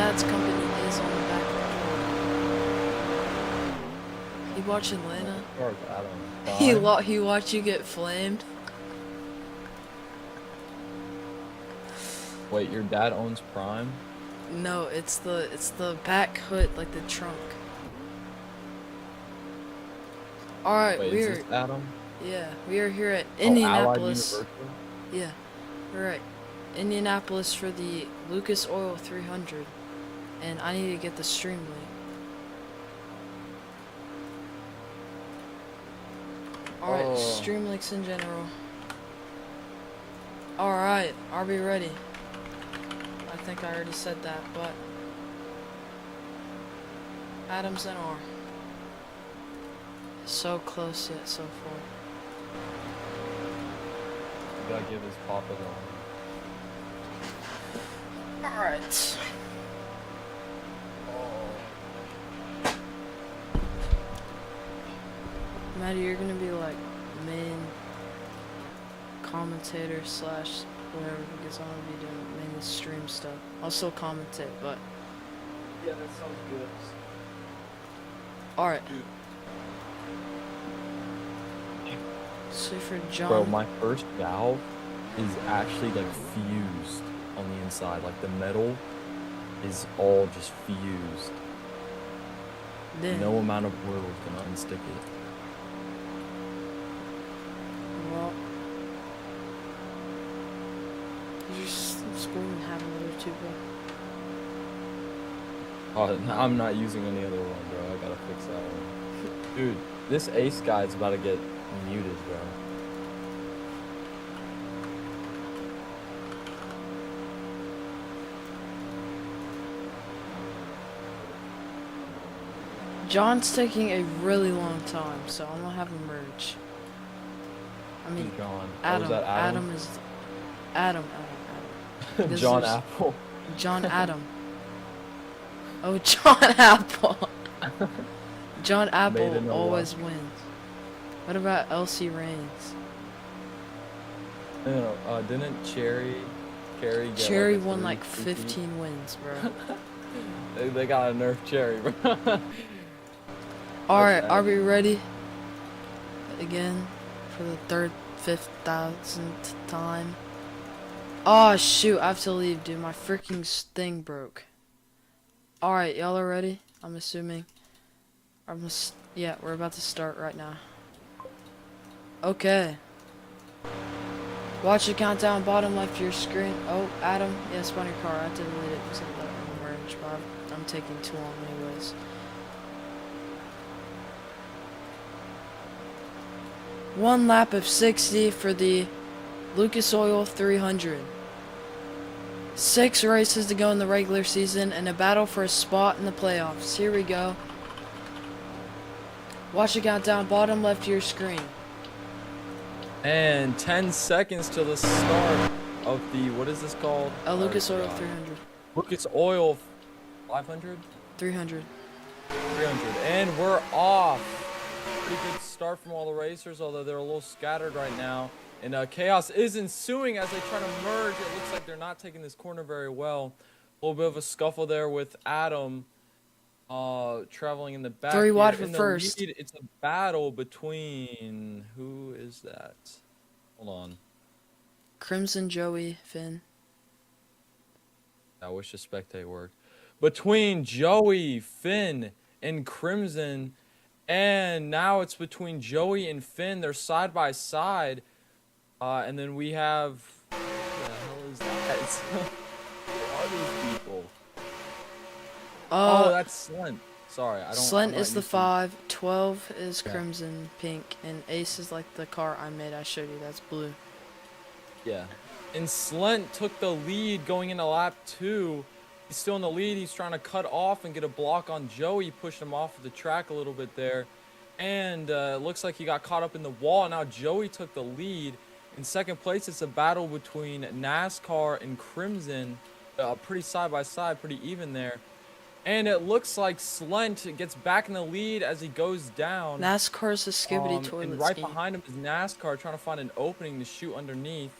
dad's company is on the back of the car. He watching Atlanta? He watch you get flamed. Wait, your dad owns Prime? No, it's the back hood, like the trunk. Alright, Wait, is this Adam? Yeah, we are here at Allied Indianapolis. University? Yeah, we're at Indianapolis for the Lucas Oil 300, and I need to get the stream link. Alright, stream links in general. Alright, are we ready? I think I already said that, but Adam's in R. So close yet so far. You gotta give his papa the Alright. Maddie, you're gonna be like main commentator slash whatever, because I'm gonna be doing mainly stream stuff. I'll still commentate, but yeah, that sounds good. alright. So for John, Bro, my first valve is actually like fused on the inside. Like the metal is all just fused. then, No amount of oil is gonna unstick it. well, you're just screwing half a liter too, bro. I'm not using any other one, bro. I gotta fix that one. Dude, this ace guy is about to get muted, bro. John's taking a really long time, so I'm gonna have him merge. I mean, John. Adam. Oh, is that Adam? Adam. This John is Apple. John Adam. Oh, John Apple. John Apple always wins. What about Elsie Reigns? No, didn't Carrie get Cherry like won like 15 wins, bro. they got a nerf Cherry, bro. Alright, are we ready? Again, for the 5,000th time. Oh shoot, I have to leave, dude. My freaking thing broke. Alright, y'all are ready? I'm assuming. Yeah, we're about to start right now. Okay. Watch the countdown, bottom left of your screen. Oh, Adam, yeah, spawn your car. I have to delete it because of that merge, but I'm taking too long anyways. One lap of 60 for the Lucas Oil 300. 6 races to go in the regular season and a battle for a spot in the playoffs. Here we go. Watch the countdown, bottom left of your screen. And 10 seconds till the start of the, what is this called? Lucas Oil 300. Lucas Oil 500? 300. 300. And we're off. Pretty good start from all the racers, although they're a little scattered right now. And chaos is ensuing as they try to merge. It looks like they're not taking this corner very well. A little bit of a scuffle there with Adam traveling in the back. 3 wide for first. It's a battle between, who is that? Hold on. Crimson, Joey, Finn. I wish the spectate worked. Between Joey, Finn, and Crimson. And now it's between Joey and Finn. They're side by side. And then we have... What the hell is that? Who are these people? Oh, that's Slent. Sorry, I don't... Slent is the 5, 12 is Crimson, pink, and Ace is like the car I made. I showed you, that's blue. Yeah. And Slent took the lead going into lap 2. He's still in the lead. He's trying to cut off and get a block on Joey. Pushed him off of the track a little bit there. And it looks like he got caught up in the wall. Now Joey took the lead. In second place, it's a battle between NASCAR and Crimson. Pretty side by side, pretty even there. And it looks like Slent gets back in the lead as he goes down. NASCAR's a skibbity toilet and right scheme. behind him is NASCAR trying to find an opening to shoot underneath.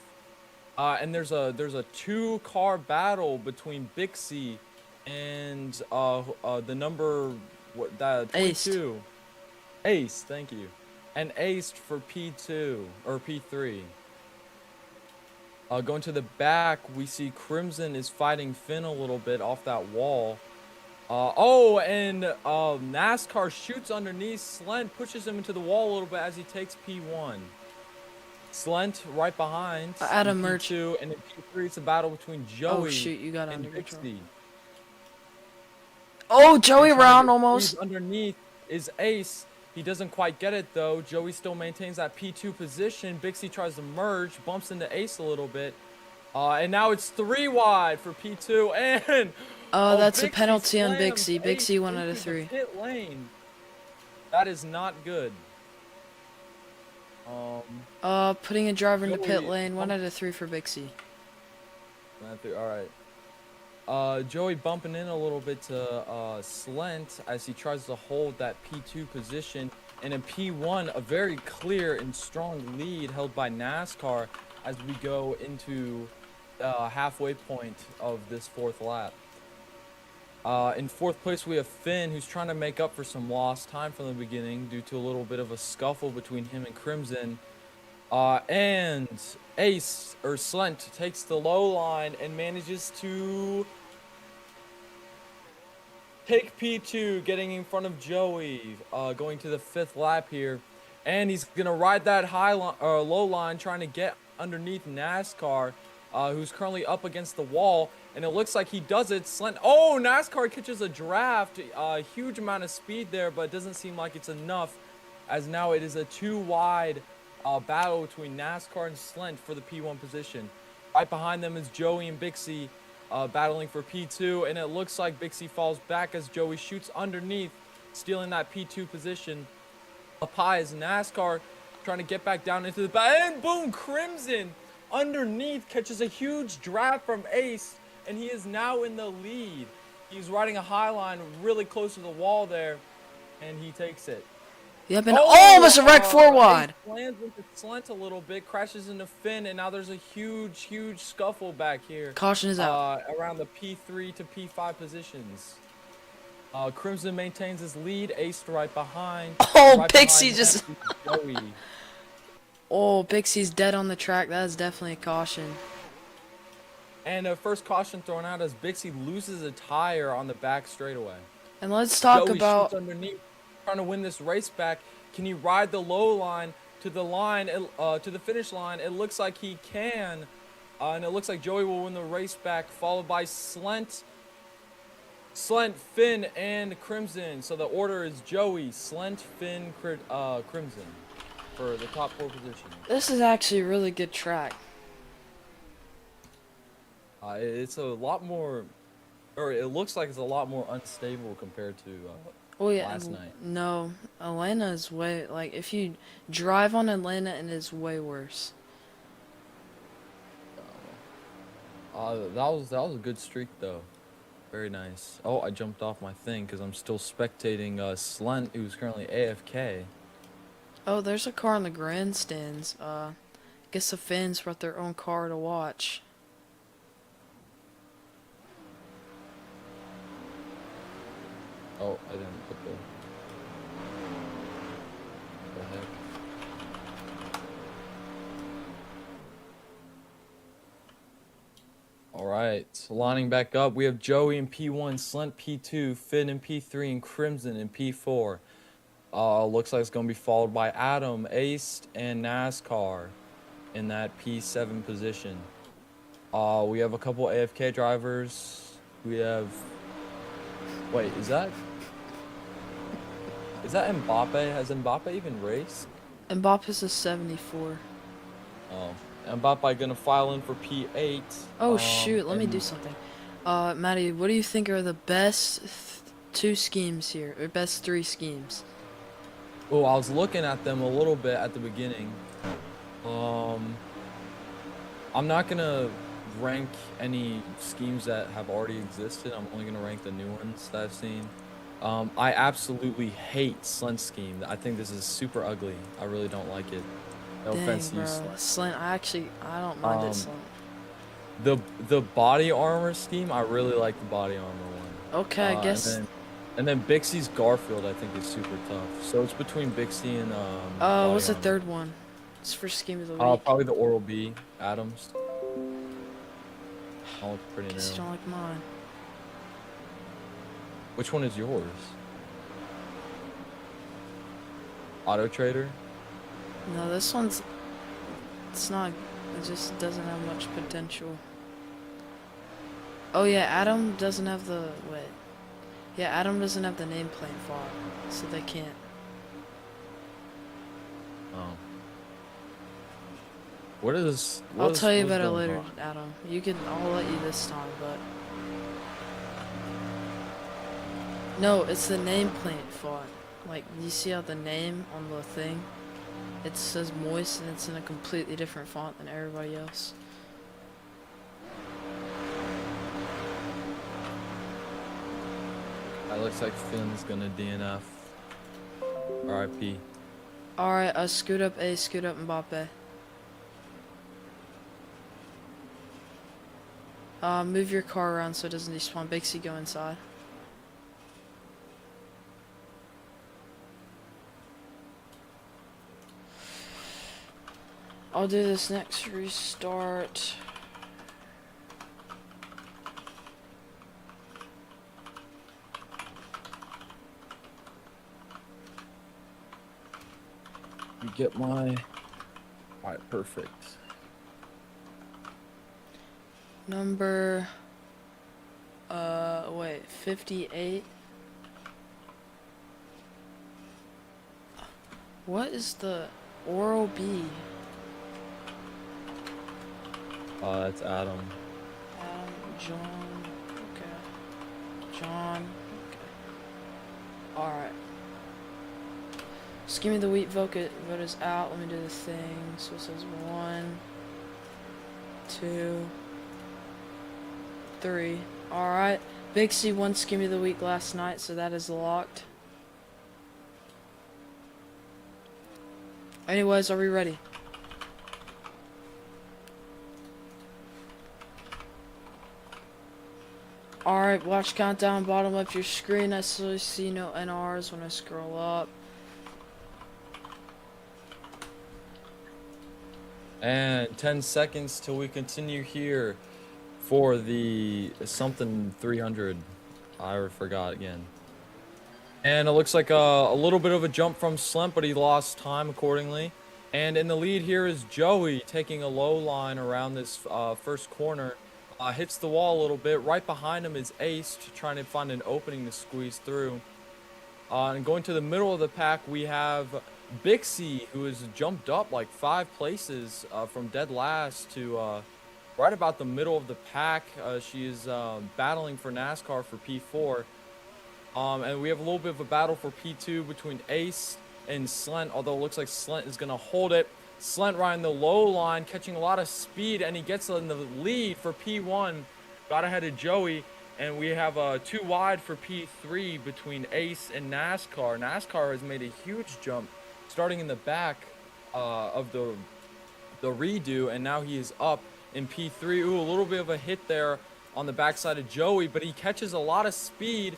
And there's a 2-car battle between Bixie and the number what that Aced. 22 Ace, thank you, and aced for P2 or P3. Going to the back, we see Crimson is fighting Finn a little bit off that wall. Oh, and NASCAR shoots underneath. Slent pushes him into the wall a little bit as he takes P1. Slent right behind in Adam Merch. P2, and in P3 it's a battle between Oh Joey shoot, you got and under control. Bixby. Oh, Joey And trying round to squeeze almost. underneath is Ace. He doesn't quite get it though. Joey still maintains that P2 position. Bixby tries to merge, bumps into Ace a little bit. And now it's 3 wide for P2, and Oh, oh, that's a Bixby penalty on slams Bixby. Ace Bixby 1 out of into the 3. pit lane. That is not good. Putting a driver into pit Joey lane. 1 out of 3 for Bixby. All right. Joey bumping in a little bit to Slent as he tries to hold that P2 position. And in P1, a very clear and strong lead held by NASCAR as we go into halfway point of this 4th lap. In 4th place, we have Finn, who's trying to make up for some lost time from the beginning due to a little bit of a scuffle between him and Crimson. And Ace, or Slent, takes the low line and manages to take P2, getting in front of Joey, going to the 5th lap here. And he's going to ride that low line, trying to get underneath NASCAR, who's currently up against the wall. And it looks like he does it. Oh, NASCAR catches a draft. A huge amount of speed there, but it doesn't seem like it's enough, as now it is a 2 wide battle between NASCAR and Slent for the P1 position. Right behind them is Joey and Bixby battling for P2, and it looks like Bixby falls back as Joey shoots underneath, stealing that P2 position. Up high is NASCAR trying to get back down into the back, and boom, Crimson underneath catches a huge draft from Ace, and he is now in the lead. He's riding a high line really close to the wall there, and he takes it. Yep, and almost a wreck 4 wide. Ace lands into Slent a little bit, crashes into Finn, and now there's a huge scuffle back here. Caution is out. Around the P3 to P5 positions. Crimson maintains his lead, Ace right behind. Oh, right Pixie behind just... Joey. Oh, Pixie's dead on the track. That is definitely a caution. And a first caution thrown out as Bixby loses a tire on the back straightaway. And let's talk Joey about... shoots underneath, trying to win this race back. Can he ride the low line to the finish line? It looks like he can. And it looks like Joey will win the race back, followed by Slent, Finn, and Crimson. So the order is Joey, Slent, Finn, Crimson for the top 4 positions. This is actually a really good track. It's a lot more, or it looks like it's a lot more unstable compared to Oh yeah, last night. No, Atlanta is way, like, if you drive on Atlanta, it is way worse. That was a good streak though. Very nice. Oh, I jumped off my thing because I'm still spectating Slent, who's currently AFK. Oh, there's a car in the grandstands. Guess the fans brought their own car to watch. Oh, I didn't put the heck. All right, so lining back up, we have Joey in P1, Slent P2, Finn in P3, and Crimson in P4. Looks like it's going to be followed by Adam, Ace, and NASCAR in that P7 position. We have a couple AFK drivers. We have... Wait, is that Mbappe? Has Mbappe even raced? Mbappe's a 74. Oh, Mbappe gonna file in for P8. Oh shoot, let me do something. Maddie, what do you think are the best 2 schemes here, or best 3 schemes? Oh, I was looking at them a little bit at the beginning. I'm not gonna rank any schemes that have already existed. I'm only gonna rank the new ones that I've seen. I absolutely hate Slent's scheme. I think this is super ugly. I really don't like it. No offense to you, Slent. Slent, I don't mind it, Slent. The body armor scheme, I really like the body armor one. Okay, I And guess. then Bixie's Garfield, I think, is super tough. So it's between Bixie and Body What's the Armor. third one? It's first game of the week. Probably the Oral B, Adams. That looks pretty Guess you new. don't like mine. Which one is yours? Auto Trader? No, this one's. It's not. It just doesn't have much potential. Oh yeah, Adam doesn't have the. Wait. Yeah, Adam doesn't have the nameplate font, so they can't. Oh. What is I'll tell you what's about it going later, on? Adam. You can. I'll let you this time, but. No, it's the nameplate font. Like, you see how the name on the thing? It says moist and it's in a completely different font than everybody else. It looks like Finn's gonna DNF. RIP. Alright, scoot up A, scoot up Mbappe. Move your car around so it doesn't despawn. Bixie, go inside. I'll do this next restart. You get my. Alright, perfect. Number, wait, 58? What is the Oral B? That's Adam. John, okay. John, okay. Alright. Just give me the wheat vote is out. Let me do the thing. So it says 1, 2, 3. Alright. Big C won Give Me the Week last night, so that is locked. Anyways, are we ready? Alright, watch countdown, bottom left your screen. I still see no NRs when I scroll up. And 10 seconds till we continue here for the something 300. I forgot again. And it looks like a little bit of a jump from Slent, but he lost time accordingly. And in the lead here is Joey taking a low line around this first corner. Hits the wall a little bit. Right behind him is Ace, trying to find an opening to squeeze through. And going to the middle of the pack, we have Bixie, who has jumped up like 5 places from dead last to right about the middle of the pack. She is battling for NASCAR for P4. And we have a little bit of a battle for P2 between Ace and Slent, although it looks like Slent is going to hold it. Slent riding the low line, catching a lot of speed, and he gets in the lead for P1. Got ahead of Joey, and we have 2 wide for P3 between Ace and NASCAR. NASCAR has made a huge jump starting in the back of the redo, and now he is up in P3. Ooh, a little bit of a hit there on the backside of Joey, but he catches a lot of speed.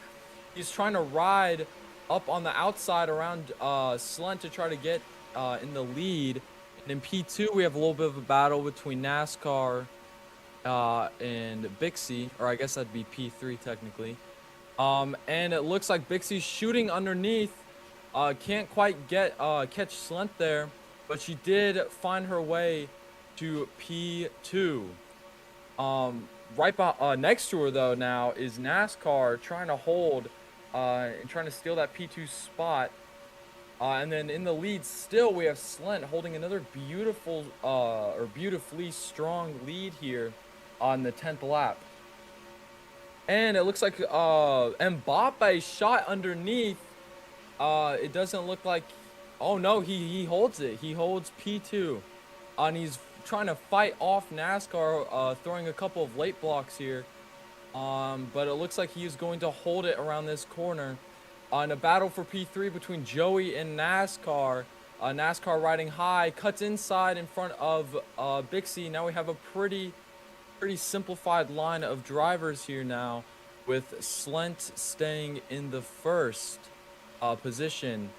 He's trying to ride up on the outside around Slent to try to get in the lead. And in P2, we have a little bit of a battle between NASCAR and Bixie, or I guess that'd be P3 technically. And it looks like Bixie's shooting underneath. Can't quite get catch Slent there, but she did find her way to P2. Right next to her though now is NASCAR trying to hold and trying to steal that P2 spot. And then in the lead still we have Slent holding another beautiful or beautifully strong lead here on the 10th lap. And it looks like Mbappe shot underneath. It doesn't look like, oh no, he holds it. He holds P2. And he's trying to fight off NASCAR, throwing a couple of late blocks here. But it looks like he is going to hold it around this corner. In a battle for P3 between Joey and NASCAR. NASCAR riding high, cuts inside in front of Bixie. Now we have a pretty simplified line of drivers here now. with Slent staying in the first position,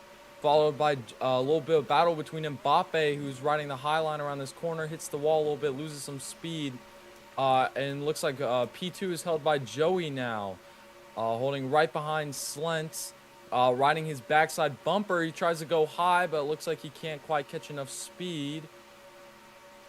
followed by a little bit of battle between Mbappe, who's riding the high line around this corner, hits the wall a little bit, loses some speed, and looks like P2 is held by Joey now, holding right behind Slent, riding his backside bumper. He tries to go high, but it looks like he can't quite catch enough speed.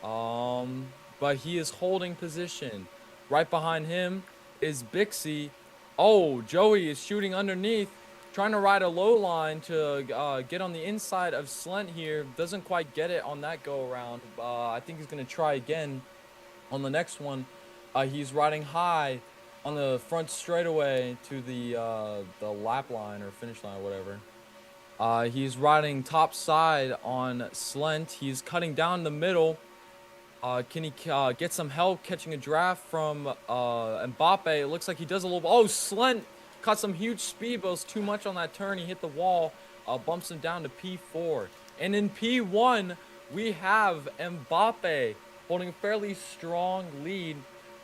But he is holding position. Right behind him is Bixie. Oh, Joey is shooting underneath, trying to ride a low line to get on the inside of Slent here. Doesn't quite get it on that go around. I think he's going to try again on the next one. He's riding high on the front straightaway to the lap line or finish line or whatever. He's riding top side on Slent. He's cutting down the middle. Can he get some help catching a draft from Mbappe? It looks like he does a little. Oh, Slent caught some huge speed, but it was too much on that turn. He hit the wall, bumps him down to P4. And in P1, we have Mbappe holding a fairly strong lead,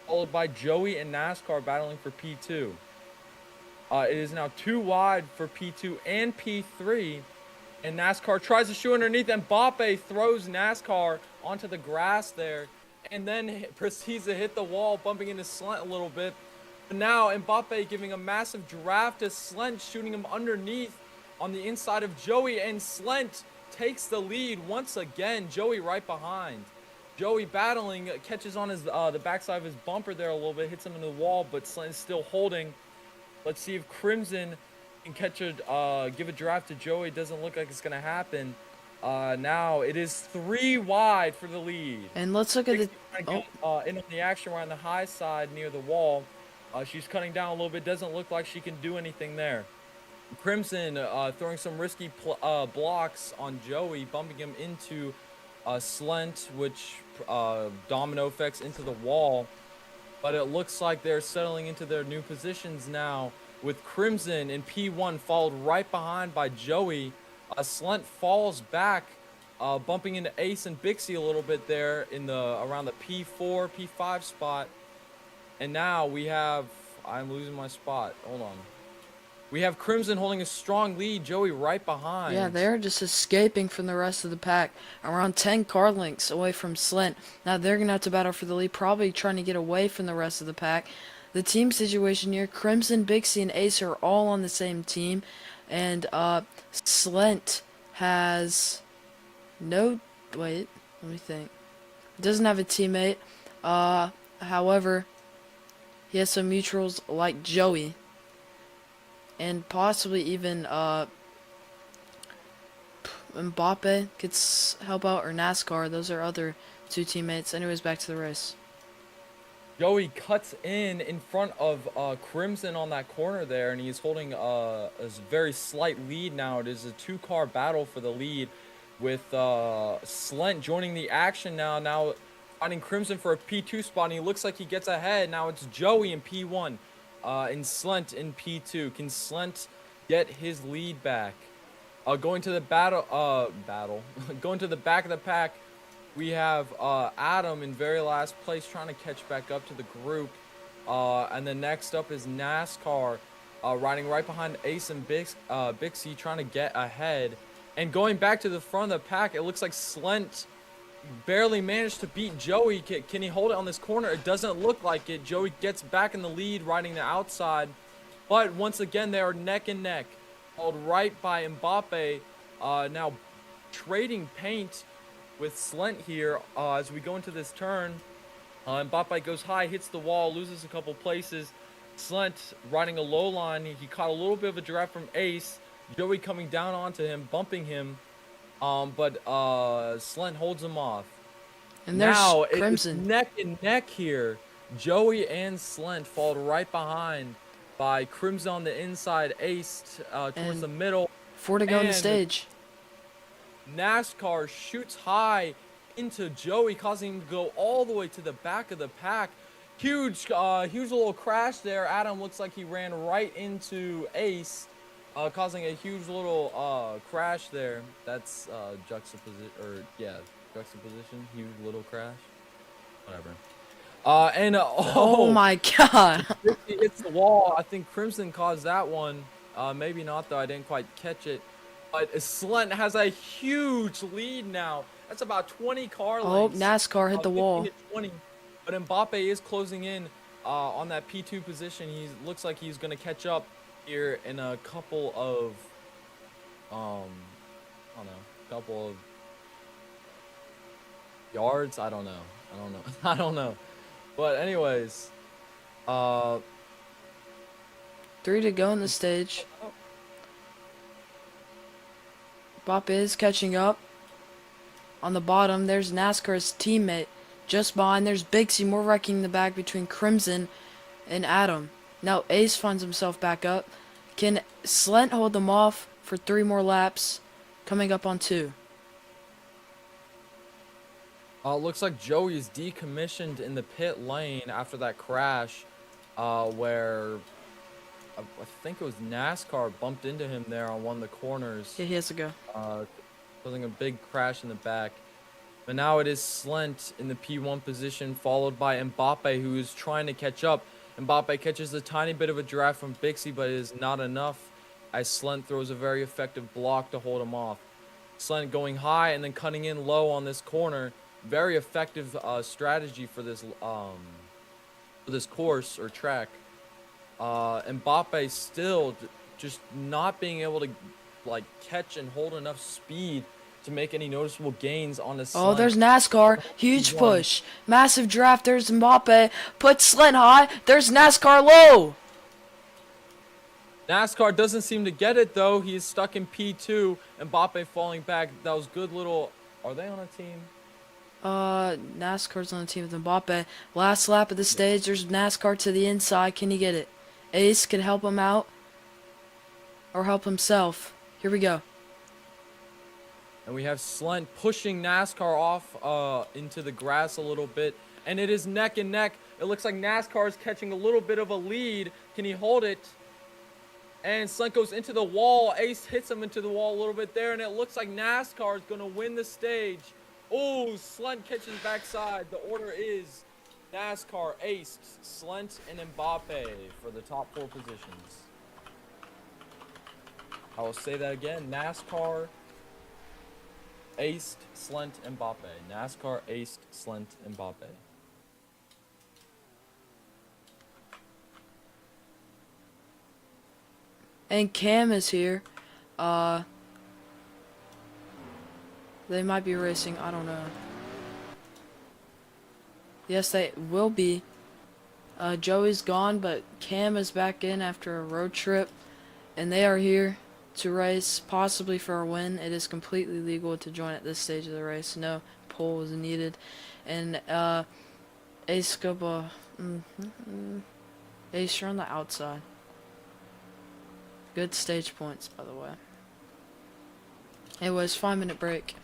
followed by Joey and NASCAR battling for P2. It is now 2 wide for P2 and P3. And NASCAR tries to shoot underneath. Mbappe throws NASCAR onto the grass there. And then proceeds to hit the wall, bumping into Slent a little bit. But now Mbappe giving a massive draft to Slent, shooting him underneath on the inside of Joey. And Slent takes the lead once again. Joey right behind. Joey battling, catches on his the backside of his bumper there a little bit. Hits him into the wall, but Slent is still holding. Let's see if Crimson can catch give a draft to Joey. Doesn't look like it's gonna happen. Now it is 3 wide for the lead. And let's look at the In on the action right on the high side near the wall. She's cutting down a little bit. Doesn't look like she can do anything there. Crimson throwing some risky blocks on Joey, bumping him into Slent, which domino effects into the wall. But it looks like they're settling into their new positions now, with Crimson in P1 followed right behind by Joey. Slent falls back, bumping into Ace and Bixie a little bit there in around the P4, P5 spot. And now we have, I'm losing my spot. Hold on. We have Crimson holding a strong lead, Joey right behind. Yeah, they're just escaping from the rest of the pack. Around 10 car lengths away from Slent. Now they're going to have to battle for the lead, probably trying to get away from the rest of the pack. The team situation here, Crimson, Bixie, and Ace are all on the same team. And Slent has no... Wait, let me think. Doesn't have a teammate. However, he has some mutuals like Joey. And possibly even Mbappe could help out, or NASCAR. Those are other 2 teammates. Anyways, back to the race. Joey cuts in front of Crimson on that corner there, and he's holding a very slight lead now. It is a 2-car battle for the lead, with Slent joining the action now. Now finding Crimson for a P2 spot, and he looks like he gets ahead. Now it's Joey in P1. And Slent in P2. Can Slent get his lead back? Going to the going to the back of the pack, we have Adam in very last place, trying to catch back up to the group. And then next up is NASCAR, riding right behind Ace and Bixie, trying to get ahead. And going back to the front of the pack, it looks like Slent barely managed to beat Joey. Can he hold it on this corner? It doesn't look like it. Joey gets back in the lead, riding the outside. But once again, they are neck and neck. Held right by Mbappe. Now trading paint with Slent here as we go into this turn. Mbappe goes high, hits the wall, loses a couple places. Slent riding a low line. He caught a little bit of a draft from Ace. Joey coming down onto him, bumping him. But Slent holds him off. And there's now Crimson. It's neck and neck here. Joey and Slent fall right behind by Crimson on the inside, Ace towards the middle. 4 to go on the stage. NASCAR shoots high into Joey, causing him to go all the way to the back of the pack. Huge little crash there. Adam looks like he ran right into Ace, causing a huge little crash there. That's juxtaposition. Huge little crash. Whatever. Oh Oh, my god. Dixie hits the wall. I think Crimson caused that one. Maybe not though. I didn't quite catch it. But Slent has a huge lead now. That's about 20 car Oh, lengths, NASCAR hit the 15 wall. to 20. But Mbappe is closing in on that P2 position. He looks like he's gonna catch up here in a couple of I don't know, couple of yards. I don't know. I don't know. I don't know. But anyways, uh, 3 to go in the stage. Bop is catching up. On the bottom, there's NASCAR's teammate. Just behind, there's Big C, more wrecking the back between Crimson and Adam. Now Ace finds himself back up. Can Slent hold them off for 3 more laps? Coming up on 2. looks like Joey is decommissioned in the pit lane after that crash, where I think it was NASCAR bumped into him there on one of the corners, Yeah, he has to go. causing a big crash in the back. But now it is Slent in the P1 position, followed by Mbappe, who is trying to catch up. Mbappe catches a tiny bit of a draft from Bixie, but it is not enough, as Slent throws a very effective block to hold him off. Slent going high and then cutting in low on this corner. Very effective strategy for this course or track. Mbappe still just not being able to like catch and hold enough speed to make any noticeable gains on the Oh, Slent. there's NASCAR. Huge P1. push. Massive draft. There's Mbappe. Puts Slent high. There's NASCAR low. NASCAR doesn't seem to get it though. He's stuck in P2. Mbappe falling back. That was good little. Are they on a team? NASCAR's on the team with Mbappe. Last lap of the stage. There's NASCAR to the inside. Can he get it? Ace can help him out. Or help himself. Here we go. And we have Slent pushing NASCAR off into the grass a little bit. And it is neck and neck. It looks like NASCAR is catching a little bit of a lead. Can he hold it? And Slent goes into the wall. Ace hits him into the wall a little bit there. And it looks like NASCAR is going to win the stage. Oh, Slent catches backside. The order is NASCAR, Ace, Slent, and Mbappe for the top 4 positions. I will say that again. NASCAR, Aced, Slent, Mbappe. NASCAR, Aced, Slent, Mbappe. And Cam is here. They might be racing. I don't know. Yes, they will be. Joey's gone, but Cam is back in after a road trip. And they are here to race, possibly for a win. It is completely legal to join at this stage of the race. No pole is needed. And Ace Scopa, Ace, you're on the outside. Good stage points, by the way. It was 5-minute break.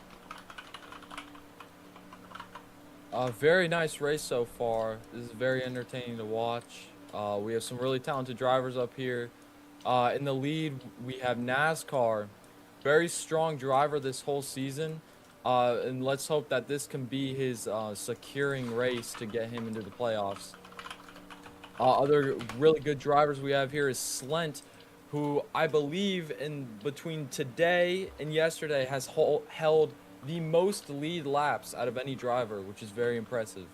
Very nice race so far. This is very entertaining to watch. We have some really talented drivers up here. In the lead, we have NASCAR. Very strong driver this whole season. And let's hope that this can be his securing race to get him into the playoffs. Other really good drivers we have here is Slent, who I believe in between today and yesterday has held the most lead laps out of any driver, which is very impressive.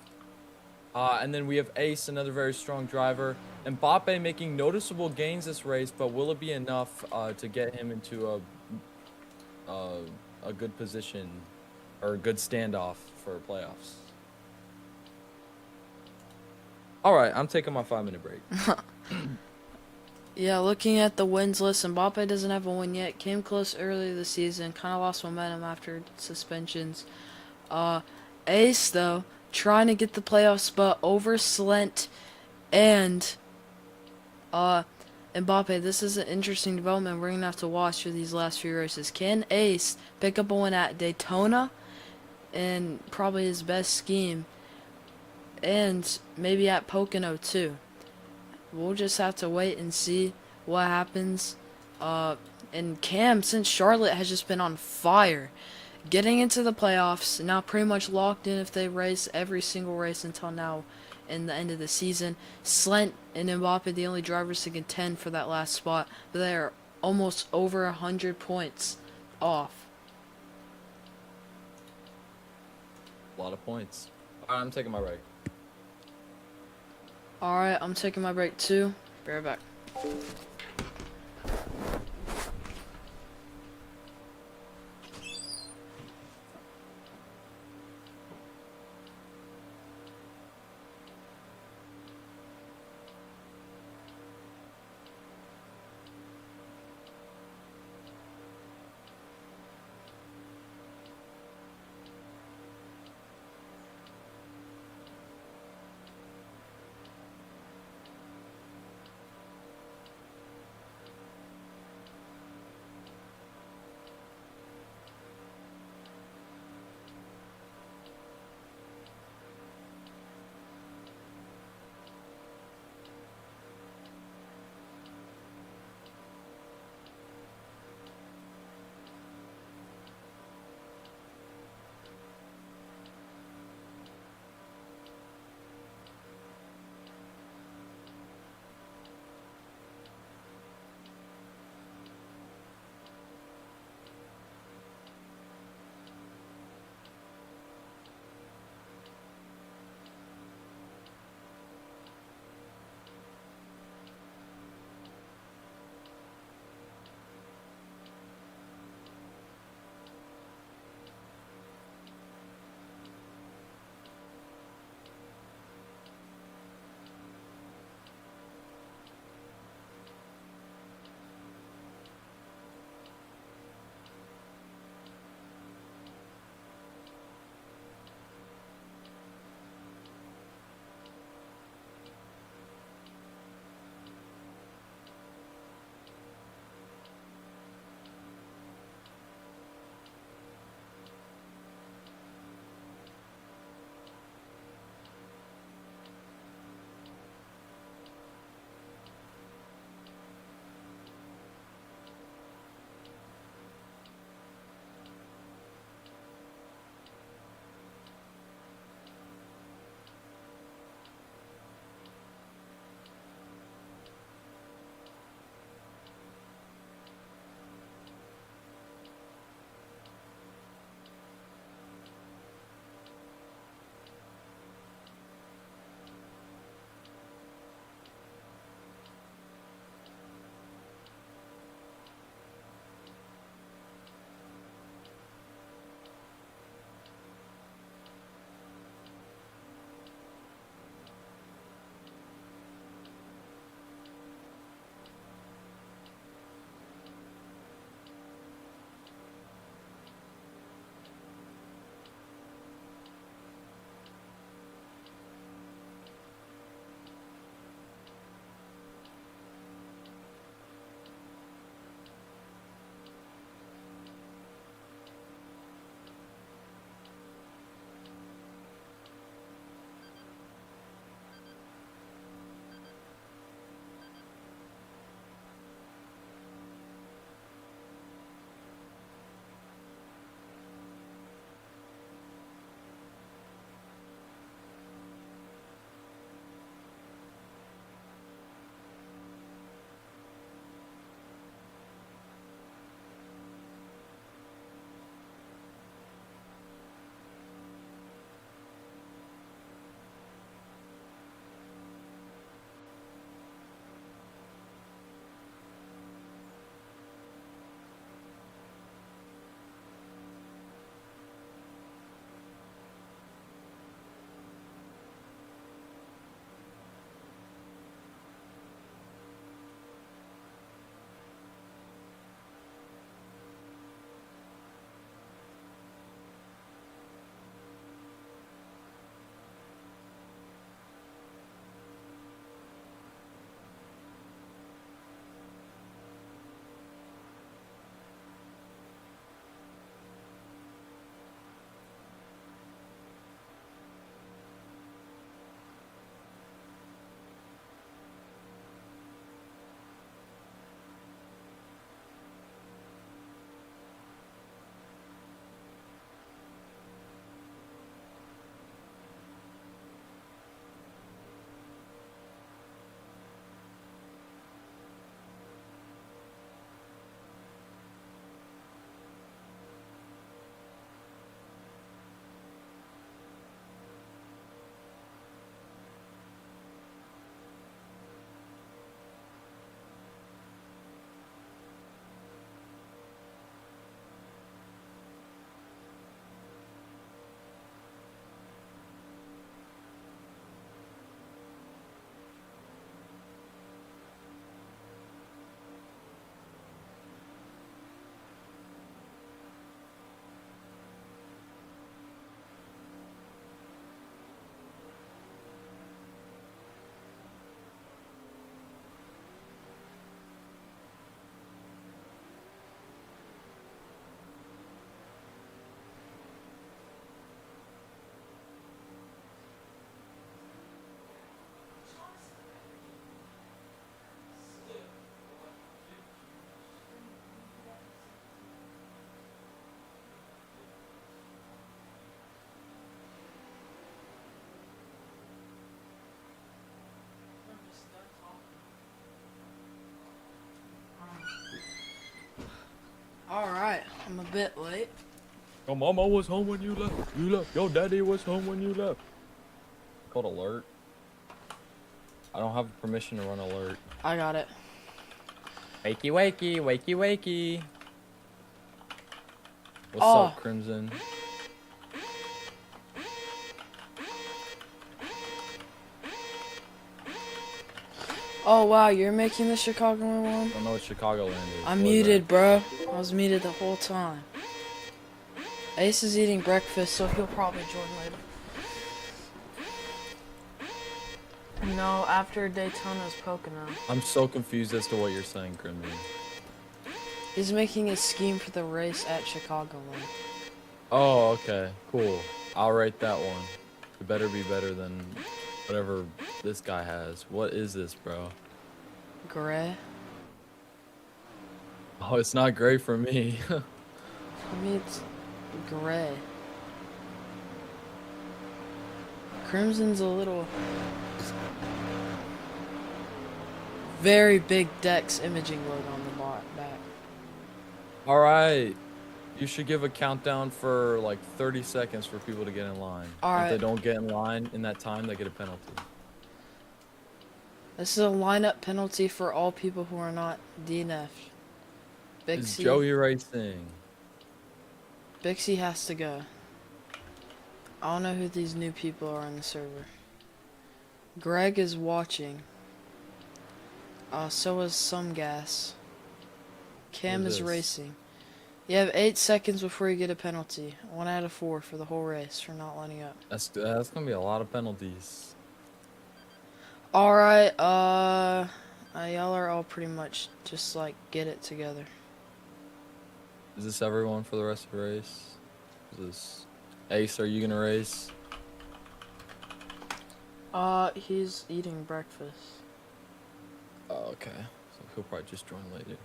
And then we have Ace, another very strong driver. Mbappe making noticeable gains this race, but will it be enough to get him into a good position or a good standoff for playoffs? All right, I'm taking my 5-minute break. Yeah, looking at the wins list, Mbappe doesn't have a win yet. Came close earlier this season, kind of lost momentum after suspensions. Ace, though, trying to get the playoff spot over Slent and Mbappe. This is an interesting development we're going to have to watch for these last few races. Can Ace pick up a win at Daytona and probably his best scheme, and maybe at Pocono too? We'll just have to wait and see what happens. And Cam, since Charlotte has just been on fire, getting into the playoffs, now pretty much locked in if they race every single race until now in the end of the season. Slent and Mbappe the only drivers to contend for that last spot, but they are almost over 100 points off. A lot of points. All right, I'm taking my break. Alright, I'm taking my break too. Be right back. I'm a bit late. Your mama was home when you left. You left. Your daddy was home when you left. Called alert. I don't have permission to run alert. I got it. Wakey, wakey, wakey, wakey. What's Oh. up, Crimson? Oh wow, you're making the Chicago one? I don't know what Chicagoland is. I'm What is muted, bro. I was muted the whole time. Ace is eating breakfast, so he'll probably join later. No, after Daytona's Pocono. that? I'm so confused as to what you're saying, Crimson. He's making a scheme for the race at Chicagoland. Oh, okay. Cool. I'll write that one. It better be better than whatever this guy has. What is this, bro? Gray? Oh, it's not great for me. I mean, it's gray. Crimson's a little... very big Dex imaging load on the back. All right. You should give a countdown for like 30 seconds for people to get in line. All If right. they don't get in line in that time, they get a penalty. This is a lineup penalty for all people who are not DNF'd. Is Bixie, Joey racing? Bixie has to go. I don't know who these new people are on the server. Greg is watching. So is some gas. Cam What is is this? racing. You have 8 seconds before you get a penalty. 1 out of 4 for the whole race for not lining up. That's gonna be a lot of penalties. Alright, y'all are all pretty much just like get it together. Is this everyone for the rest of the race? Is this Ace? Are you gonna race? He's eating breakfast. Oh, okay. So he'll probably just join later.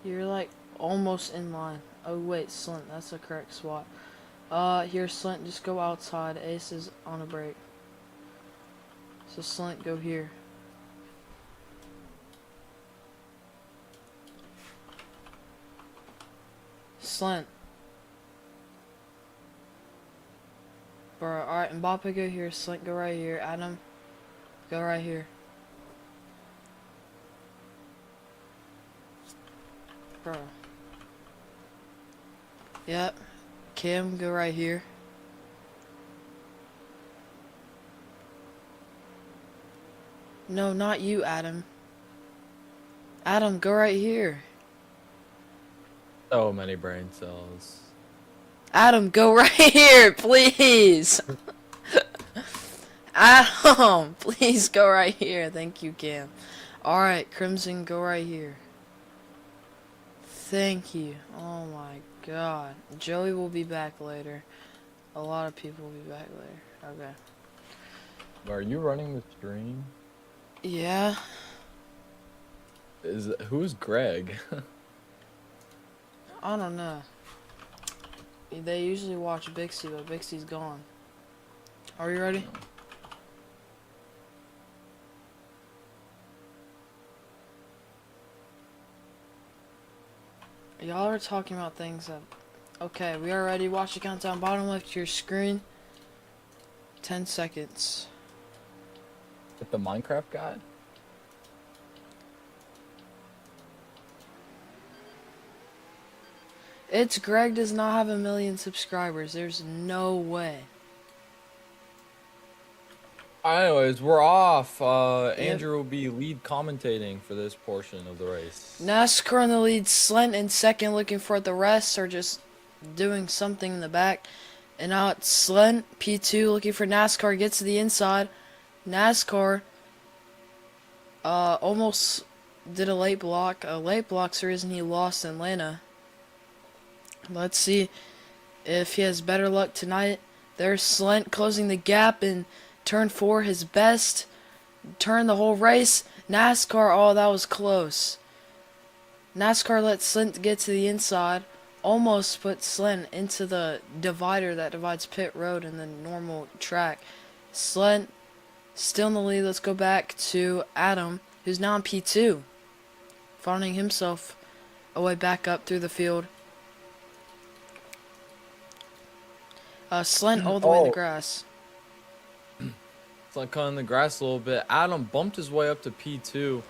You're like almost in line. Oh wait, Slint, that's the correct spot. Here, Slint, just go outside. Ace is on a break. So Slint, go here. Slint. Bro, alright, Mbappe, go here. Slint, go right here. Adam, go right here. Bro. Yep. Kim, go right here. No, not you, Adam. Adam, go right here. So many brain cells. Adam, go right here, please. Adam, please go right here. Thank you, Cam. Alright, Crimson, go right here. Thank you. Oh my god. Joey will be back later. A lot of people will be back later. Okay. Are you running the stream? Yeah. Who's Greg? I don't know. They usually watch Bixie, but Bixie's gone. Are you ready? Y'all are talking about things that... Okay, we are ready. Watch the countdown. Bottom left of your screen. 10 seconds. With the Minecraft guy? It's Greg does not have 1 million subscribers. There's no way. Anyways, we're off. Andrew will be lead commentating for this portion of the race. NASCAR in the lead. Slent in second, looking for the rest, or just doing something in the back. And now it's Slent, P2, looking for NASCAR. Gets to the inside. NASCAR almost did a late block. A late block's the reason he lost in Atlanta. Let's see if he has better luck tonight. There's Slent closing the gap in turn 4, his best turn the whole race. NASCAR, oh, that was close. NASCAR let Slent get to the inside. Almost put Slent into the divider that divides pit road and the normal track. Slent still in the lead. Let's go back to Adam, who's now in P2. Finding himself all the way back up through the field. Slent all the way in the Oh, grass. it's like cutting the grass a little bit. Adam bumped his way up to P2.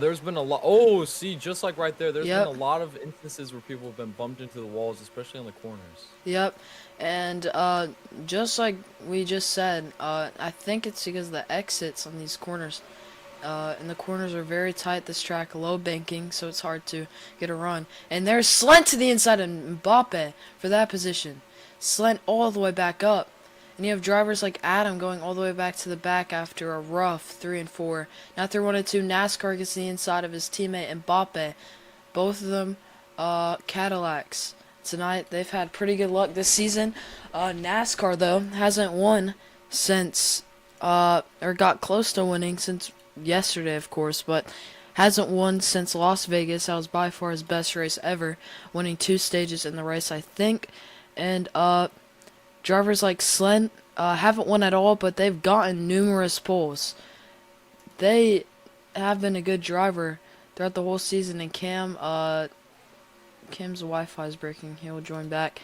There's been a lot. Oh, see, just like right there, there's been a Yep. lot of instances where people have been bumped into the walls, especially on the corners. Yep. And just like we just said, I think it's because the exits on these corners, and the corners are very tight. This track, low banking, so it's hard to get a run. And there's Slent to the inside of Mbappe for that position. Slent all the way back up. And you have drivers like Adam going all the way back to the back after a rough 3 and 4. Now through 1 and 2, NASCAR gets the inside of his teammate Mbappe. Both of them Cadillacs. Tonight they've had pretty good luck this season. NASCAR though hasn't won since or got close to winning since yesterday, of course, but hasn't won since Las Vegas. That was by far his best race ever, winning 2 stages in the race, I think. And drivers like Slent haven't won at all, but they've gotten numerous poles. They have been a good driver throughout the whole season. And Cam's Wi-Fi is breaking. He'll join back.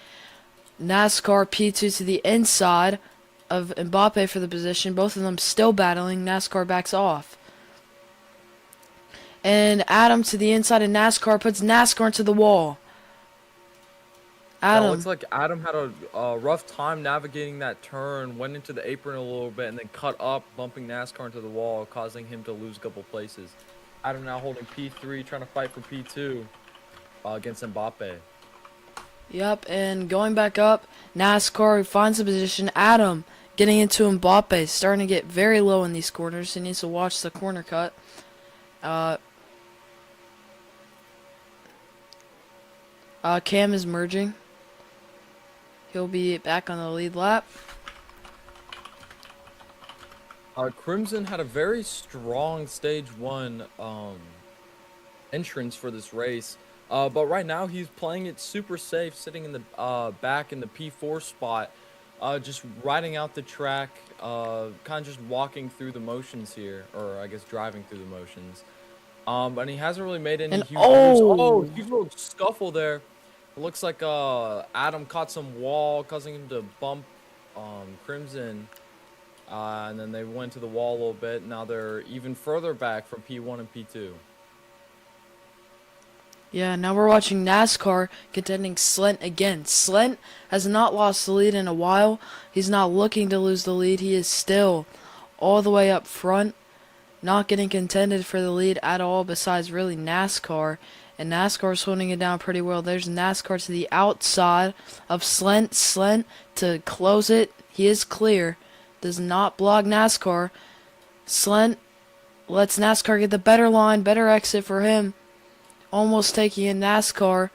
NASCAR P2 to the inside of Mbappe for the position. Both of them still battling. NASCAR backs off. And Adam to the inside of NASCAR puts NASCAR into the wall. Yeah, it Adam. looks like Adam had a rough time navigating that turn, went into the apron a little bit, and then cut up, bumping NASCAR into the wall, causing him to lose a couple places. Adam now holding P3, trying to fight for P2 against Mbappe. Yep, and going back up, NASCAR finds the position. Adam getting into Mbappe, starting to get very low in these corners. He needs to watch the corner cut. Cam is merging. He'll be back on the lead lap. Crimson had a very strong stage 1 entrance for this race. But right now he's playing it super safe, sitting in the back in the P4 spot, just riding out the track, kind of just walking through the motions here, or I guess driving through the motions. And he hasn't really made any And huge moves. Oh, oh, huge little scuffle there. It looks like Adam caught some wall, causing him to bump Crimson. And then they went to the wall a little bit. Now they're even further back from P1 and P2. yeah, now we're watching NASCAR contending Slent again. Slent has not lost the lead in a while. He's not looking to lose the lead. He is still all the way up front, not getting contended for the lead at all besides really NASCAR. And NASCAR's holding it down pretty well. There's NASCAR to the outside of Slent. Slent to close it. He is clear. Does not block NASCAR. Slent lets NASCAR get the better line, better exit for him. Almost taking in Mbappe,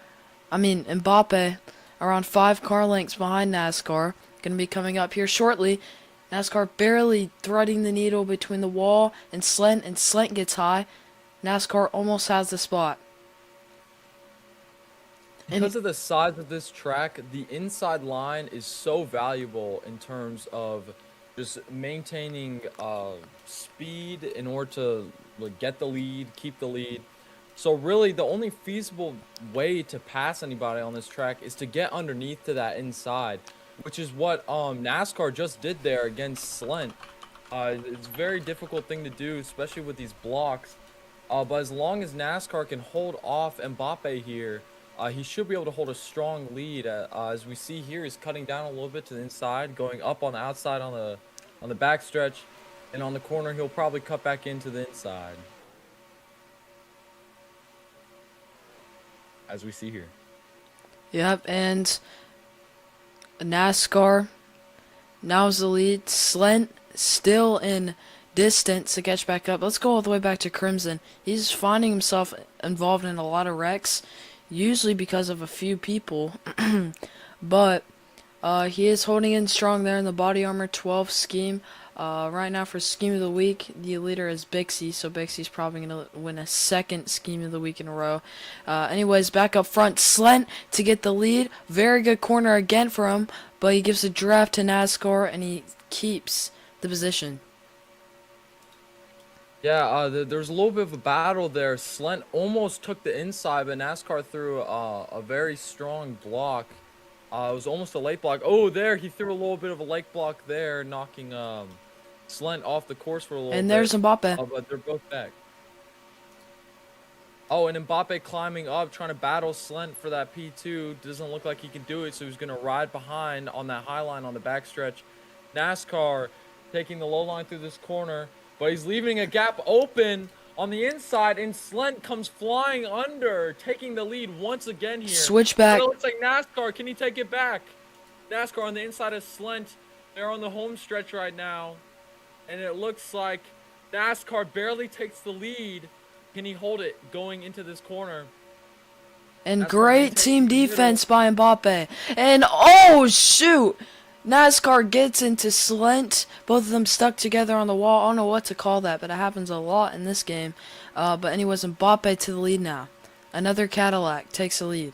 around 5 car lengths behind NASCAR. Going to be coming up here shortly. NASCAR barely threading the needle between the wall and Slent gets high. NASCAR almost has the spot. Because of the size of this track, the inside line is so valuable in terms of just maintaining speed in order to get the lead, keep the lead. So really, the only feasible way to pass anybody on this track is to get underneath to that inside, which is what NASCAR just did there against Slent. It's a very difficult thing to do, especially with these blocks. But as long as NASCAR can hold off Mbappe here, he should be able to hold a strong lead. As we see here, he's cutting down a little bit to the inside, going up on the outside on the back stretch, and on the corner he'll probably cut back into the inside. As we see here. Yep, and NASCAR now's the lead. Slent still in distance to catch back up. Let's go all the way back to Crimson. He's finding himself involved in a lot of wrecks, usually because of a few people, but he is holding in strong there in the body armor 12 scheme. Right now for scheme of the week, the leader is Bixie, so Bixie's probably going to win a second scheme of the week in a row. Anyways, back up front, Slent to get the lead. Very good corner again for him, but he gives a draft to NASCAR and he keeps the position. Yeah, there was a little bit of a battle there. Slent almost took the inside, but NASCAR threw a very strong block. It was almost a late block. Oh, there he threw a little bit of a late block there, knocking Slent off the course for a little And there's bit. Mbappe. But they're both back. Oh, and Mbappe climbing up, trying to battle Slent for that P2. Doesn't look like he can do it, so he's gonna ride behind on that high line on the backstretch. NASCAR taking the low line through this corner, but he's leaving a gap open on the inside, and Slent comes flying under, taking the lead once again here. But Switchback. it looks like NASCAR, can he take it back? NASCAR on the inside of Slent. They're on the home stretch right now, and it looks like NASCAR barely takes the lead. Can he hold it going into this corner? And NASCAR great maintains team the middle. defense by Mbappe. And oh shoot! NASCAR gets into Slent. Both of them stuck together on the wall. I don't know what to call that, but it happens a lot in this game. But anyways, Mbappe to the lead now. Another Cadillac takes the lead.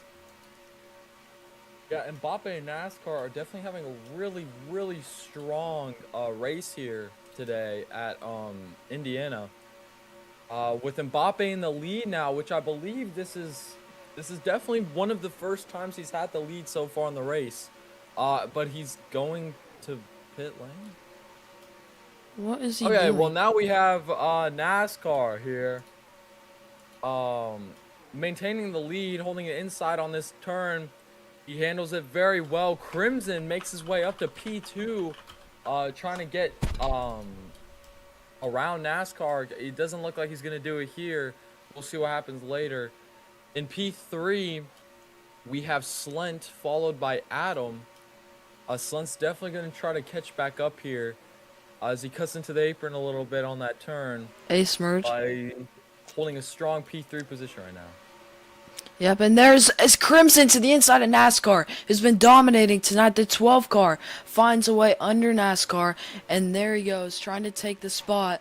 Yeah, Mbappe and NASCAR are definitely having a really, really strong race here today at Indiana. With Mbappe in the lead now, which I believe this is definitely one of the first times he's had the lead so far in the race. But he's going to pit lane. What is he Okay, well doing? now we have NASCAR here. Maintaining the lead, holding it inside on this turn. He handles it very well. Crimson makes his way up to P2, trying to get around NASCAR. It doesn't look like he's gonna do it here. We'll see what happens later. In P3, we have Slent followed by Adam. Slent's definitely gonna try to catch back up here as he cuts into the apron a little bit on that turn Ace merge. by holding a strong P3 position right now. Yep, and there's Crimson to the inside of NASCAR, who's been dominating tonight. The 12 car finds a way under NASCAR, and there he goes, trying to take the spot.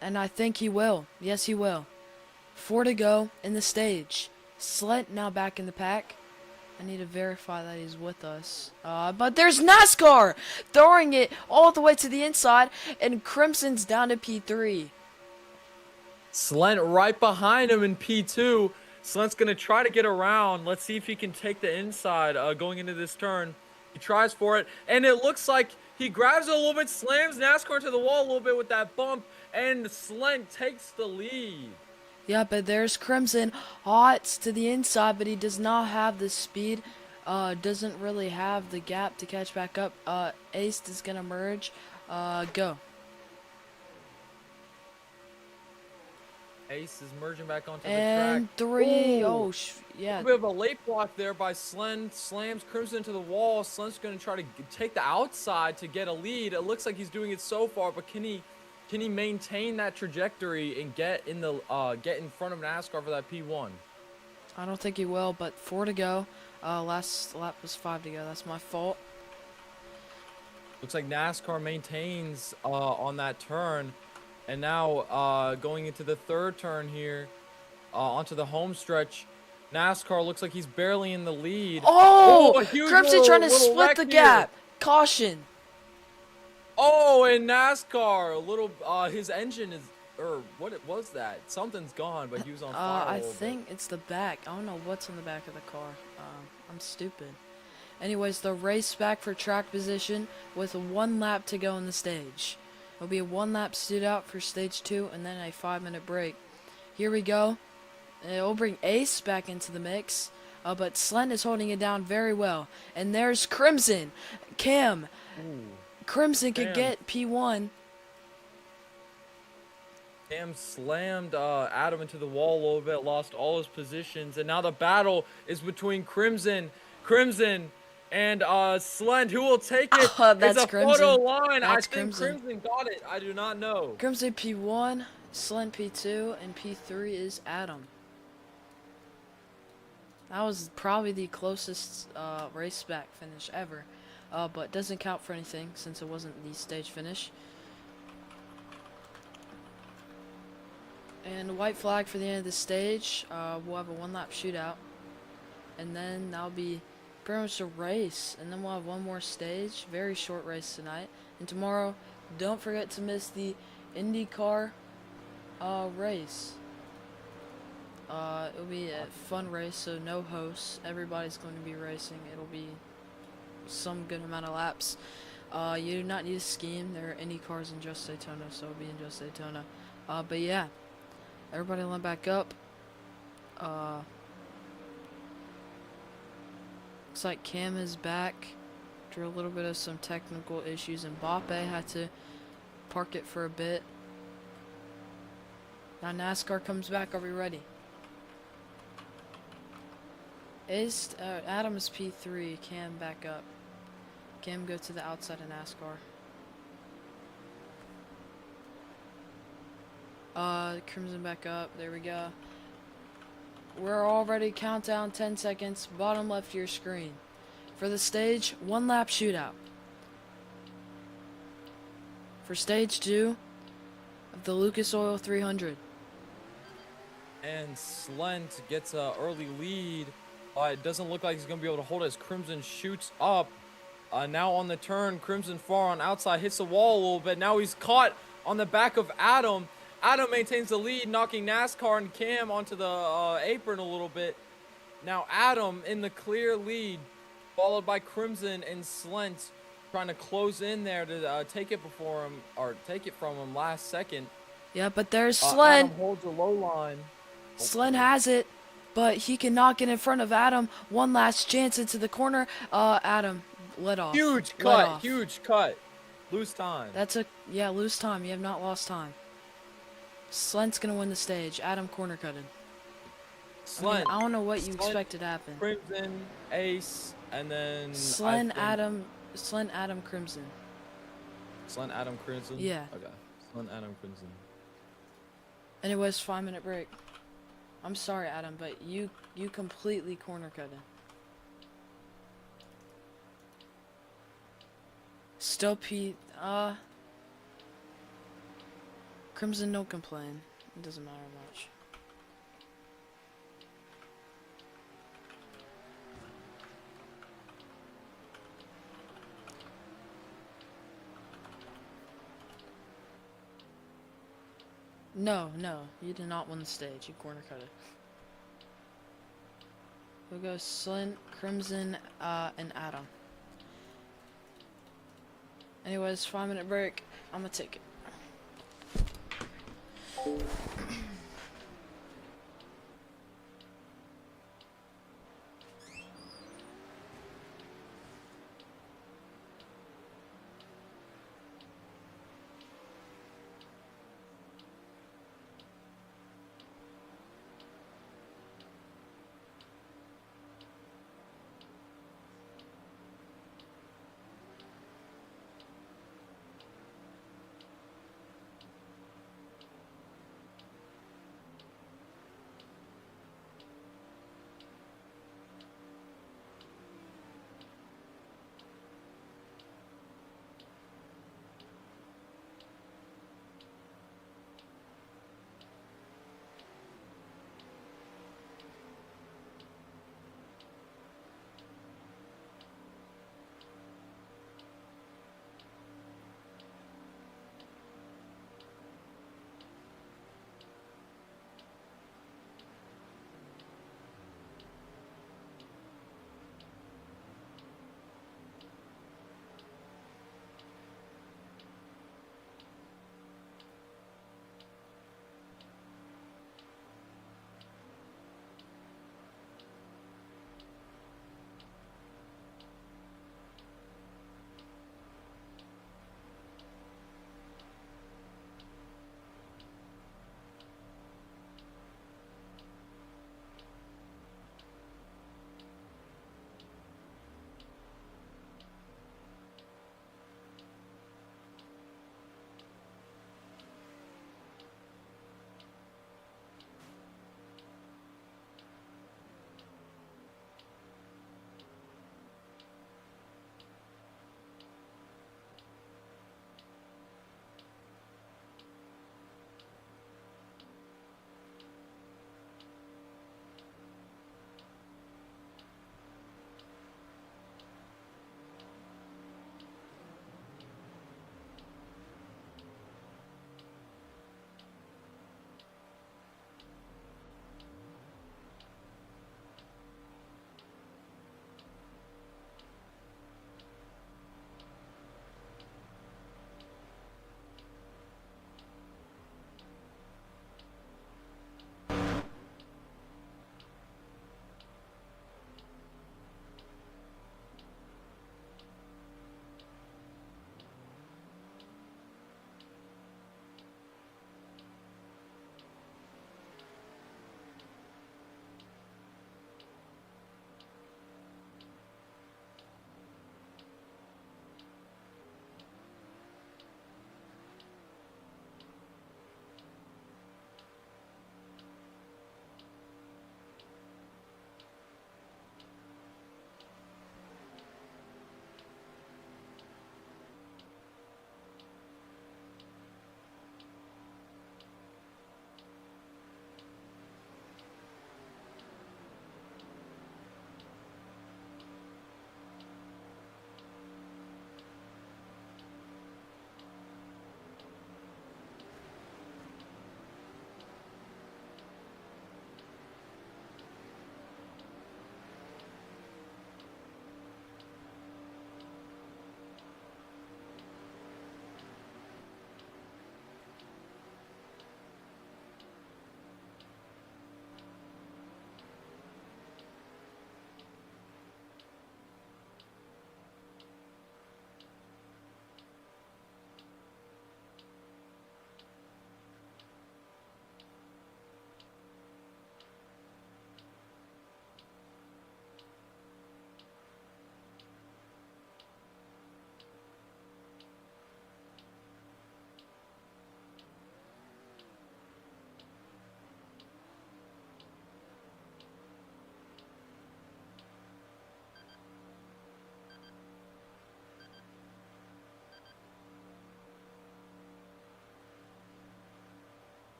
And I think he will. Yes, he will. 4 to go in the stage. Slent now back in the pack. I need to verify that he's with us. But there's NASCAR throwing it all the way to the inside, and Crimson's down to P3. Slent right behind him in P2. Slent's going to try to get around. Let's see if he can take the inside going into this turn. He tries for it, and it looks like he grabs it a little bit, slams NASCAR into the wall a little bit with that bump, and Slent takes the lead. Yeah, but there's Crimson. It's to the inside, but he does not have the speed. Doesn't really have the gap to catch back up. Ace is gonna merge. Go. Ace is merging back onto the track. And 3. Ooh, Oh, a yeah. bit of a late block there by Slent. Slams Crimson into the wall. Slent's going to try to take the outside to get a lead. It looks like he's doing it so far, but can he maintain that trajectory and get in front of NASCAR for that P1? I don't think he will, but 4 to go. Last lap was 5 to go. That's my fault. Looks like NASCAR maintains on that turn. And now going into the third turn here, onto the home stretch, NASCAR looks like he's barely in the lead. Oh! A huge Crimson trying to little split wreck the here. gap. Caution. Oh, and NASCAR, a little, his engine is, or what it was that? Something's gone, but he was on fire a I little think bit. it's the back. I don't know what's in the back of the car. I'm stupid. Anyways, the race back for track position with 1 lap to go in the stage. It'll be a 1 lap shootout for stage 2 and then a 5-minute break. Here we go. It'll bring Ace back into the mix. But Slent is holding it down very well. And there's Crimson. Cam. Ooh. Crimson could Cam. get P1. Cam slammed Adam into the wall a little bit, lost all his positions, and now the battle is between Crimson and Slent. Who will take it? Oh, It's that's a photo Crimson. line. I That's think Crimson. Crimson got it. I do not know. Crimson P1, Slent P2, and P3 is Adam. That was probably the closest race back finish ever, but doesn't count for anything since it wasn't the stage finish. And white flag for the end of the stage. We'll have a 1 lap shootout, and then that'll be pretty much a race, and then we'll have one more stage. Very short race tonight, and tomorrow don't forget to miss the IndyCar race. It'll be a fun race, so no hosts. Everybody's going to be racing. It'll be some good amount of laps. You do not need a scheme. There are Indy cars in just Daytona, so it'll be in just Daytona. But yeah, everybody line back up. Looks like Cam is back after a little bit of some technical issues, and Mbappe had to park it for a bit. Now NASCAR comes back. Are we ready? Adam is P3. Cam back up. Cam go to the outside of NASCAR. Crimson back up. There we go. We're already countdown 10 seconds. Bottom left of your screen. For the stage, 1 lap shootout. For stage 2 of the Lucas Oil 300. And Slent gets an early lead. It doesn't look like he's going to be able to hold it as Crimson shoots up. Now on the turn, Crimson far on outside, hits the wall a little bit. Now he's caught on the back of Adam. Adam maintains the lead, knocking NASCAR and Cam onto the apron a little bit. Now Adam in the clear lead, followed by Crimson and Slent trying to close in there to take it before him, or take it from him last second. Yeah, but there's Slent. Adam holds the low line. Slent has it, but he can knock it in front of Adam. One last chance into the corner. Adam, let off. Huge cut, huge cut. Lose time. Lose time. You have not lost time. Slent's gonna win the stage. Adam corner cutted. Slent. I don't know what you expected to happen. Crimson, Ace, and then Slent, Adam, Crimson. Slent, Adam, Crimson? Yeah. Okay. Slent, Adam, Crimson. Anyways, 5-minute break. I'm sorry, Adam, but you completely corner cutted. Still Crimson, don't complain. It doesn't matter much. No, you did not win the stage. You corner cut it. We'll go Slint, Crimson, and Adam. Anyways, 5-minute break. I'm gonna take it.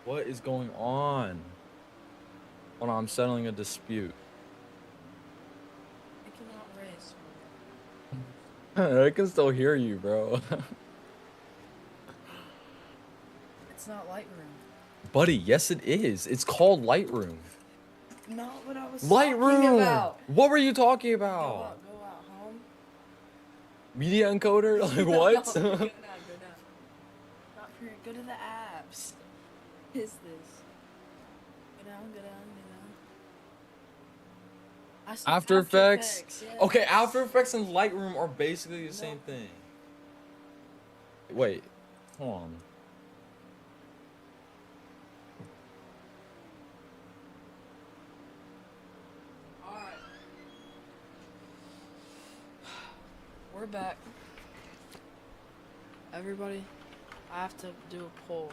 What is going on? Hold on, I'm settling a dispute. I cannot race. I can still hear you, bro. It's not Lightroom. Buddy, yes it is. It's called Lightroom. Not what I was talking Lightroom! about. What were you talking Go about? out, go out, home. Media encoder? Like No, what? go now, go now. Not for go to the apps. What is this? Go down, go down, go down. I said After Effects? Yes. Okay, After Effects and Lightroom are basically the No. same thing. Wait, hold on. Alright. We're back. Everybody, I have to do a poll.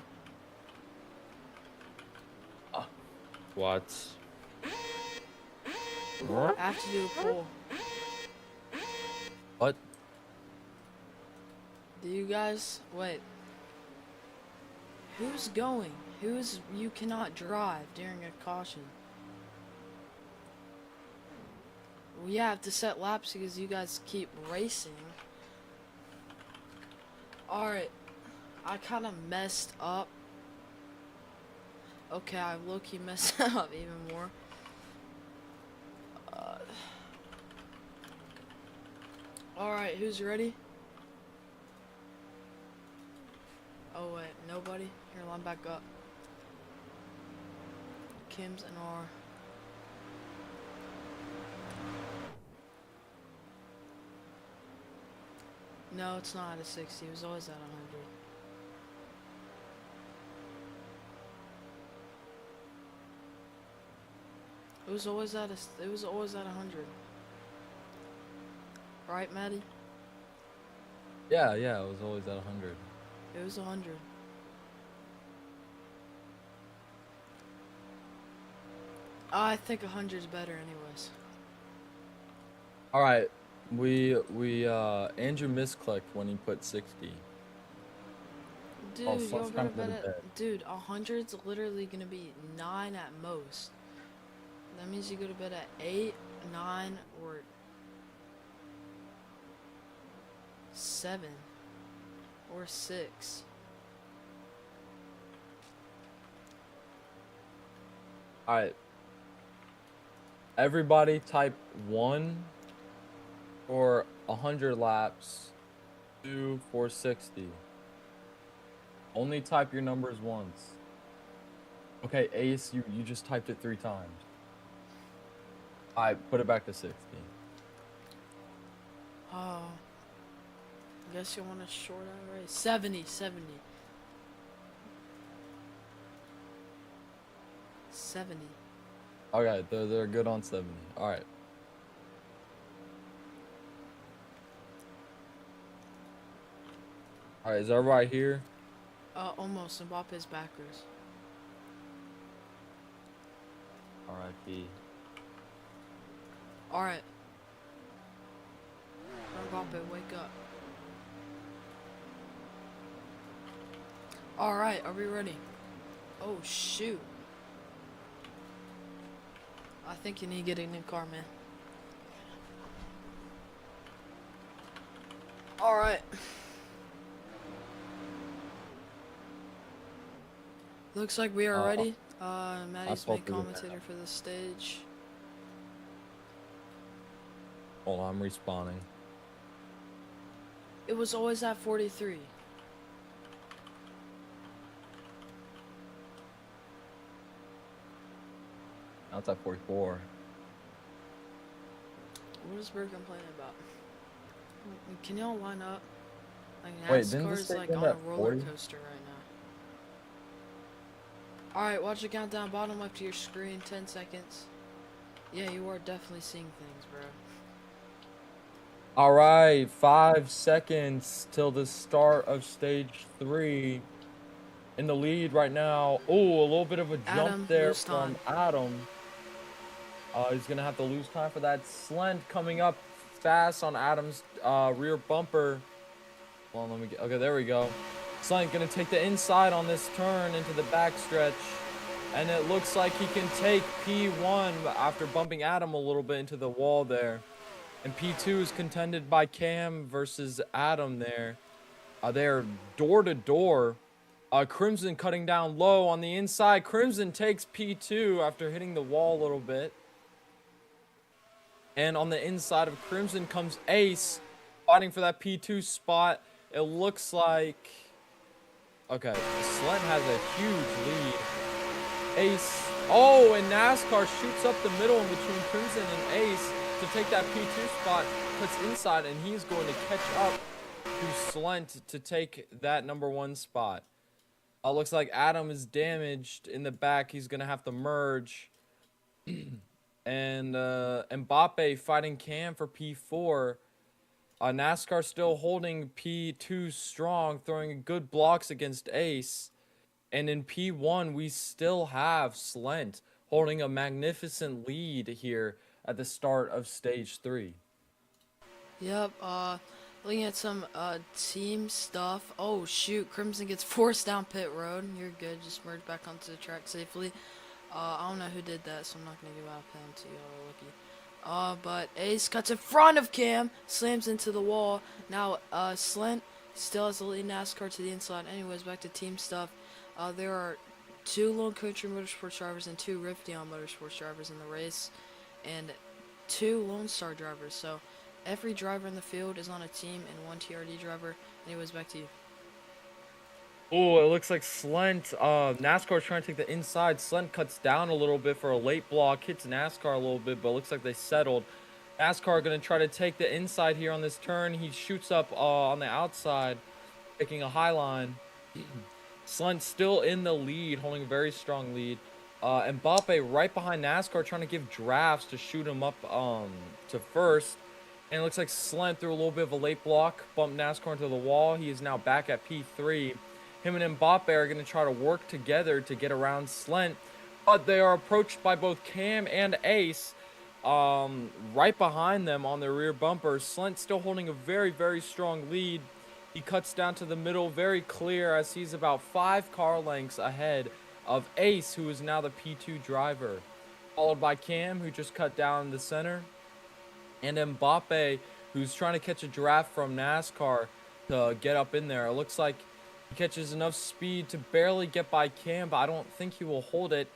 What? I have to do a poll. What? Do you guys wait? Who's going? Who's you cannot drive during a caution? We have to set laps because you guys keep racing. Alright. I kind of messed up. Okay, I low-key messed up even more. Alright, who's ready? Oh wait, nobody? Here, line back up. Kim's and R. No, it's not at a 60. It was always at 100. It was always at 100. Right, Maddie? Yeah, it was always at 100. It was 100. I think 100 is better anyways. Alright, Andrew misclicked when he put 60. Dude, Oh, y'all so it's gotta kind of bet bad. at, dude, 100's literally gonna be 9 at most. That means you go to bed at 8, 9, or 7, or 6. Alright. Everybody type 1 for 100 laps, 2 for 60. Only type your numbers once. Okay, Ace, you just typed it 3 times. Alright, put it back to 60. Oh. I guess you want a short out race. 70, 70. 70. Okay, they're good on 70. Alright. Alright, is everybody here? Almost. Mbappe's backers. R.I.P. Alright. Mbappe, wake up. Alright, are we ready? Oh, shoot. I think you need to get a new car, man. Alright. Looks like we are ready. Maddie's main commentator for the stage. Hold on, I'm respawning. It was always at 43. Now it's at 44. What is Bird complaining about? Can y'all line up? Like Wait, didn't NASCAR this is thing like end on a at roller 40? coaster right now. Alright, watch the countdown bottom left of your screen, 10 seconds. Yeah, you are definitely seeing things, bro. Alright, 5 seconds till the start of stage 3. In the lead right now. Oh, a little bit of a jump Adam, there lose from time. Adam. He's gonna have to lose time for that. Slent coming up fast on Adam's rear bumper. Hold on, let me get. Okay, there we go. Slent gonna take the inside on this turn into the backstretch. And it looks like he can take P1 after bumping Adam a little bit into the wall there. And P2 is contended by Cam versus Adam there. They're door to door. Crimson cutting down low on the inside. Crimson takes P2 after hitting the wall a little bit. And on the inside of Crimson comes Ace, fighting for that P2 spot. It looks like... Okay, Slent has a huge lead. Ace. Oh, and NASCAR shoots up the middle in between Crimson and Ace to take that P2 spot, puts inside, and he's going to catch up to Slent to take that #1 spot. Looks like Adam is damaged in the back. He's going to have to merge. And Mbappe fighting Cam for P4. NASCAR still holding P2 strong, throwing good blocks against Ace. And in P1, we still have Slent holding a magnificent lead here at the start of stage 3. Yep, looking at some, team stuff. Oh, shoot, Crimson gets forced down pit road. You're good, just merge back onto the track safely. I don't know who did that, so I'm not gonna give out a penalty. Y'all are lucky. But Ace cuts in front of Cam, slams into the wall. Now, Slent still has the lead. NASCAR to the inside. Anyways, back to team stuff. There are 2 Lone Country Motorsports drivers and 2 Rifteon Motorsports drivers in the race, and 2 Lone Star drivers. So every driver in the field is on a team and 1 TRD driver. Anyways, back to you. Oh, it looks like Slent, NASCAR is trying to take the inside. Slent cuts down a little bit for a late block, hits NASCAR a little bit, but it looks like they settled. NASCAR going to try to take the inside here on this turn. He shoots up on the outside, taking a high line. Slent still in the lead, holding a very strong lead. Mbappe right behind NASCAR, trying to give drafts to shoot him up to first. And it looks like Slent threw a little bit of a late block, bumped NASCAR into the wall. He is now back at P3. Him and Mbappe are going to try to work together to get around Slent. But they are approached by both Cam and Ace right behind them on their rear bumpers. Slent still holding a very, very strong lead. He cuts down to the middle, very clear, as he's about 5 car lengths ahead of Ace, who is now the P2 driver. Followed by Cam, who just cut down in the center. And Mbappe, who's trying to catch a draft from NASCAR to get up in there. It looks like he catches enough speed to barely get by Cam, but I don't think he will hold it.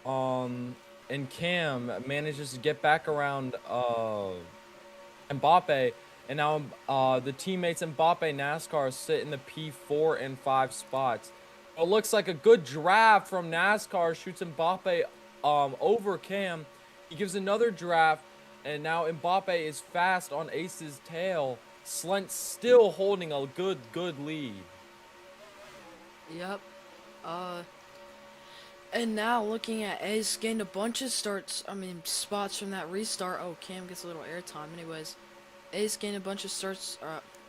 And Cam manages to get back around Mbappe. And now the teammates Mbappe NASCAR sit in the P4 and 5 spots. It looks like a good draft from NASCAR. Shoots Mbappe over Cam. He gives another draft. And now Mbappe is fast on Ace's tail. Slent still holding a good lead. Yep. And now looking at Ace, gained a bunch of spots from that restart. Oh, Cam gets a little airtime. Anyways, Ace gained a bunch of starts.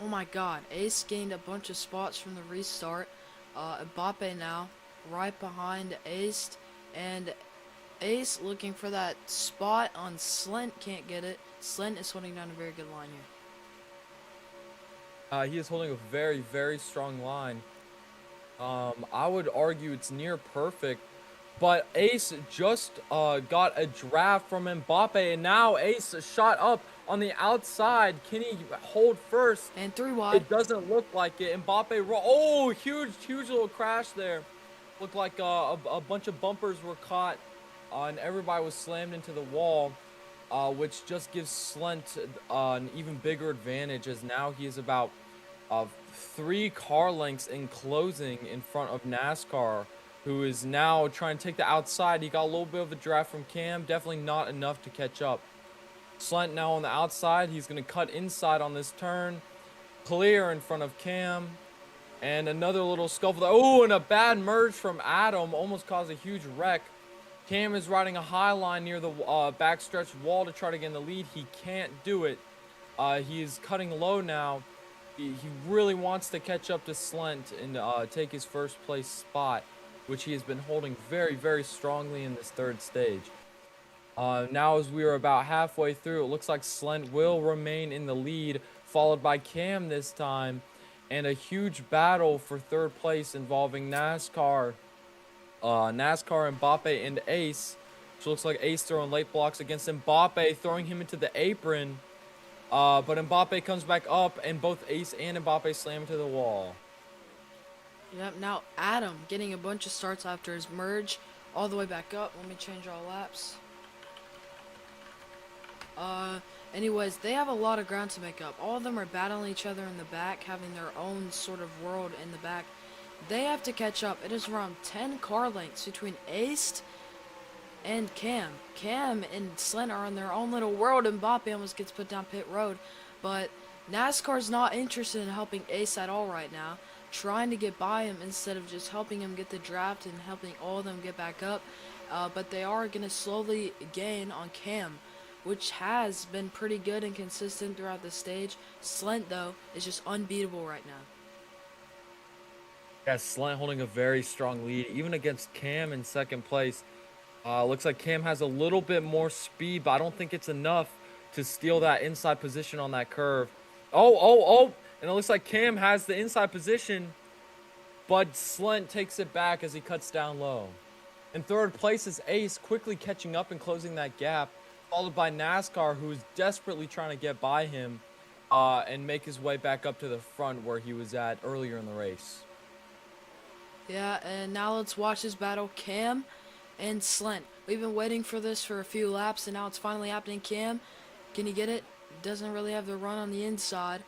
Oh my God, Ace gained a bunch of spots from the restart. Mbappe now right behind Ace, and Ace looking for that spot on Slent, can't get it. Slent is holding down a very good line here. He is holding a very, very strong line. I would argue it's near perfect, but Ace just got a draft from Mbappe, and now Ace shot up on the outside. Can he hold first? And 3 wide. It doesn't look like it. Mbappe, oh, huge little crash there. Looked like a bunch of bumpers were caught, and everybody was slammed into the wall, which just gives Slent an even bigger advantage, as now he is about 3 car lengths in closing in front of NASCAR, who is now trying to take the outside. He got a little bit of a draft from Cam, definitely not enough to catch up. Slent now on the outside. He's going to cut inside on this turn, clear in front of Cam, and another little scuffle. Oh, and a bad merge from Adam almost caused a huge wreck. Cam is riding a high line near the backstretch wall to try to get in the lead. He can't do it. He is cutting low now. He really wants to catch up to Slent and take his first place spot, which he has been holding very, very strongly in this 3rd stage. Now as we are about halfway through, it looks like Slent will remain in the lead, followed by Cam this time. and a huge battle for third place involving NASCAR, Mbappe, and Ace. So it looks like Ace throwing late blocks against Mbappe, throwing him into the apron. But Mbappe comes back up, and both Ace and Mbappe slam into the wall. Yep, now Adam getting a bunch of starts after his merge all the way back up. Let me change our laps. Anyways, they have a lot of ground to make up. All of them are battling each other in the back, having their own sort of world in the back. They have to catch up. It is around 10 car lengths between Ace and Cam. Cam and Slent are in their own little world, and Mbappe almost gets put down pit road. But NASCAR's not interested in helping Ace at all right now, trying to get by him instead of just helping him get the draft and helping all of them get back up. But they are going to slowly gain on Cam, which has been pretty good and consistent throughout the stage. Slent, though, is just unbeatable right now. Yeah, Slent holding a very strong lead, even against Cam in second place. Looks like Cam has a little bit more speed, but I don't think it's enough to steal that inside position on that curve. Oh. And it looks like Cam has the inside position, but Slent takes it back as he cuts down low. In third place is Ace, quickly catching up and closing that gap, followed by NASCAR, who is desperately trying to get by him and make his way back up to the front where he was at earlier in the race. Yeah, and now let's watch this battle, Cam and Slent. We've been waiting for this for a few laps, and now it's finally happening. Cam, can you get it? Doesn't really have the run on the inside.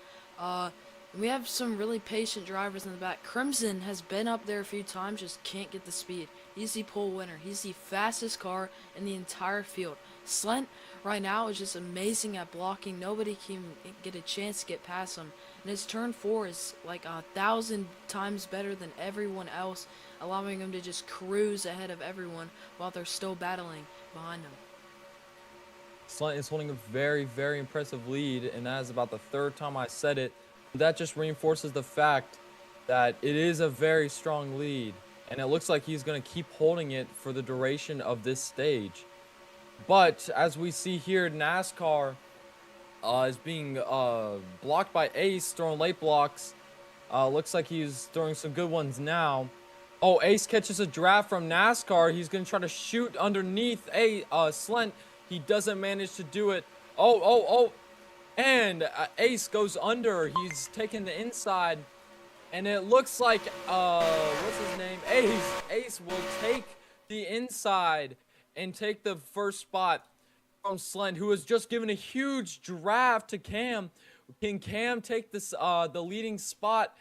We have some really patient drivers in the back. Crimson has been up there a few times, just can't get the speed. He's the pole winner. He's the fastest car in the entire field. Slent right now is just amazing at blocking. Nobody can get a chance to get past him. And his turn 4 is like 1,000 times better than everyone else, allowing him to just cruise ahead of everyone while they're still battling behind him. Slent is holding a very, very impressive lead, and that is about the third time I said it. That just reinforces the fact that it is a very strong lead, and it looks like he's going to keep holding it for the duration of this stage. But as we see here, NASCAR is being blocked by Ace, throwing late blocks. Looks like he's throwing some good ones now. Oh, Ace catches a draft from NASCAR. He's going to try to shoot underneath Slent. He doesn't manage to do it. Oh. And Ace goes under. He's taking the inside. And it looks like, what's his name? Ace will take the inside and take the first spot from Slent, who has just given a huge draft to Cam. Can Cam take this, the leading spot?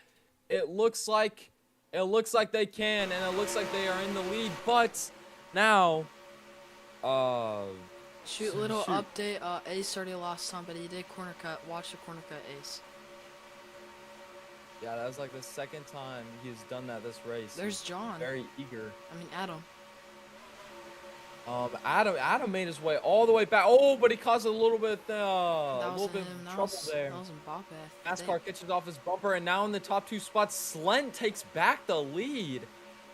It looks like they can, and it looks like they are in the lead. But now, Little update. Ace already lost some, but he did corner cut. Watch the corner cut, Ace. Yeah, that was like the second time he's done that this race. There's John. Very eager. Adam. Adam made his way all the way back. Oh, but he caused a little bit, trouble there. That was Mbappe. NASCAR catches off his bumper, and now in the top 2 spots, Slent takes back the lead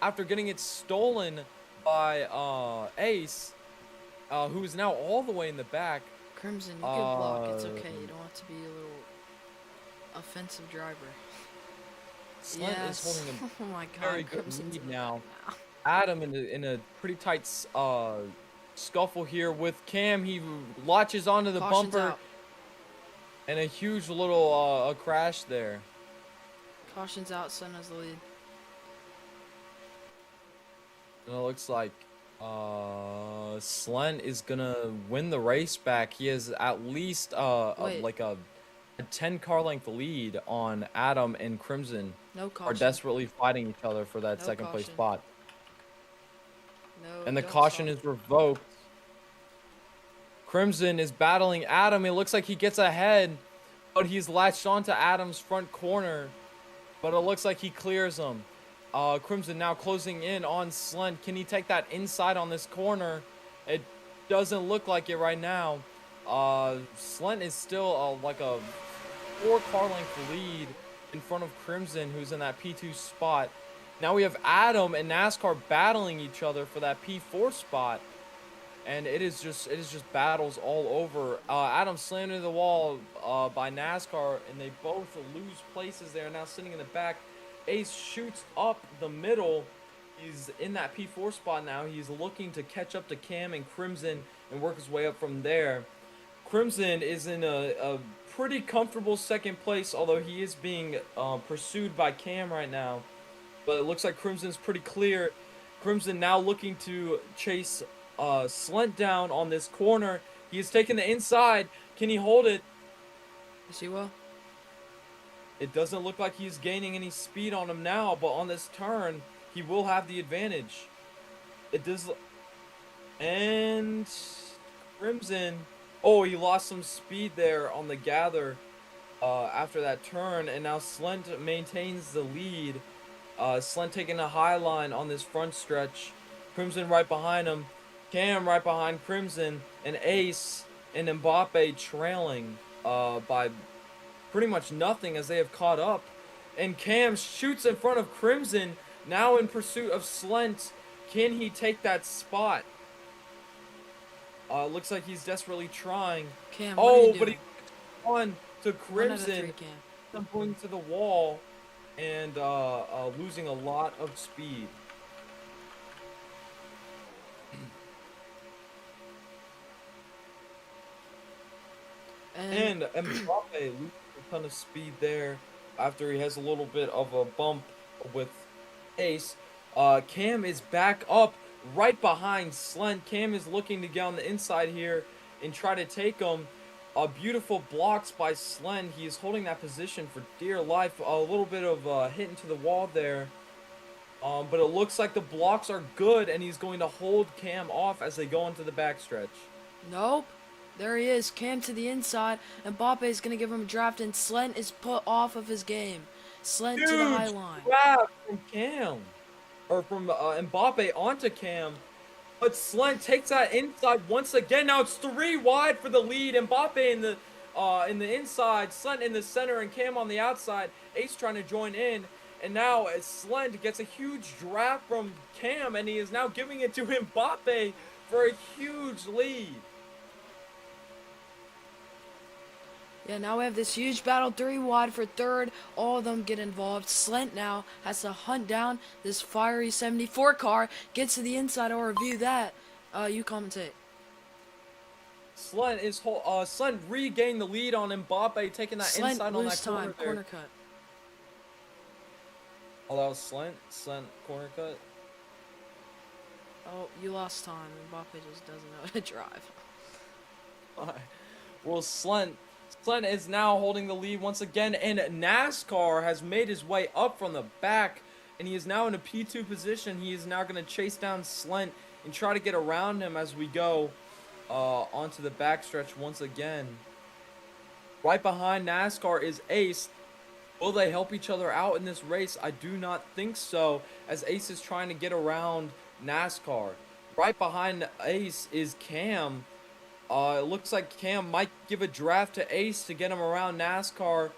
after getting it stolen by Ace, who is now all the way in the back. Crimson, you can block. It's okay. You don't have to be a little offensive driver. Slent is holding a oh my God, very good Crimson's lead now. Adam in a pretty tight scuffle here with Cam. He latches onto the Caution's bumper out. and a huge little a crash there. Caution's out. Sun has the lead. And it looks like Slent is gonna win the race back. He has at least like a 10 car length lead on Adam and Crimson. No caution. Are desperately fighting each other for that second place spot. No, And the caution is revoked. Crimson is battling Adam. It looks like he gets ahead, but he's latched onto Adam's front corner. But it looks like he clears him. Crimson now closing in on Slent. Can he take that inside on this corner? It doesn't look like it right now. Slent is still like a 4 car length lead in front of Crimson, who's in that P2 spot. Now we have Adam and NASCAR battling each other for that P4 spot. and it is just battles all over. Adam slammed into the wall by NASCAR, and they both lose places. They are now sitting in the back. Ace shoots up the middle. He's in that P4 spot now. He's looking to catch up to Cam and Crimson and work his way up from there. Crimson is in a pretty comfortable second place, although he is being pursued by Cam right now. But it looks like Crimson's pretty clear. Crimson now looking to chase Slent down on this corner. He is taking the inside. Can he hold it? Yes, he will. It doesn't look like he's gaining any speed on him now, but on this turn, he will have the advantage. It does. And Crimson. Oh, he lost some speed there on the gather after that turn, and now Slent maintains the lead. Slent taking a high line on this front stretch. Crimson right behind him. Cam right behind Crimson. And Ace and Mbappe trailing by pretty much nothing as they have caught up. And Cam shoots in front of Crimson, now in pursuit of Slent. Can he take that spot? Looks like he's desperately trying. Cam, what are you doing? But he on to 1 out of 3, Crimson. Cam. Going to the wall and losing a lot of speed. And Mbappe loses a ton of speed there after he has a little bit of a bump with Ace. Cam is back up right behind Slent. Cam is looking to get on the inside here and try to take him. Beautiful blocks by Slent. He is holding that position for dear life. A little bit of hit into the wall there. But it looks like the blocks are good, and he's going to hold Cam off as they go into the backstretch. Nope. There he is. Cam to the inside. Mbappe is going to give him a draft, and Slent is put off of his game. Slent to the high line. Draft from Cam. Or from Mbappe onto Cam. But Slent takes that inside once again. Now it's 3 wide for the lead. Mbappe in the inside, Slent in the center, and Cam on the outside. Ace trying to join in. And now Slent gets a huge draft from Cam, and he is now giving it to Mbappe for a huge lead. Yeah, now we have this huge battle, 3 wide for third. All of them get involved. Slent now has to hunt down this fiery 74 car. Gets to the inside. I'll review that. You commentate. Slent regained the lead on Mbappe, taking that Slent inside on that time. corner Cut. Oh, that was Slent? Slent corner cut? Oh, you lost time. Mbappe just doesn't know how to drive. Well, Slent is now holding the lead once again, and NASCAR has made his way up from the back, and he is now in a P2 position. He is now going to chase down Slent and try to get around him as we go onto the backstretch once again. Right behind NASCAR is Ace. Will they help each other out in this race? I do not think so, as Ace is trying to get around NASCAR. Right behind Ace is Cam. It looks like Cam might give a draft to Ace to get him around NASCAR.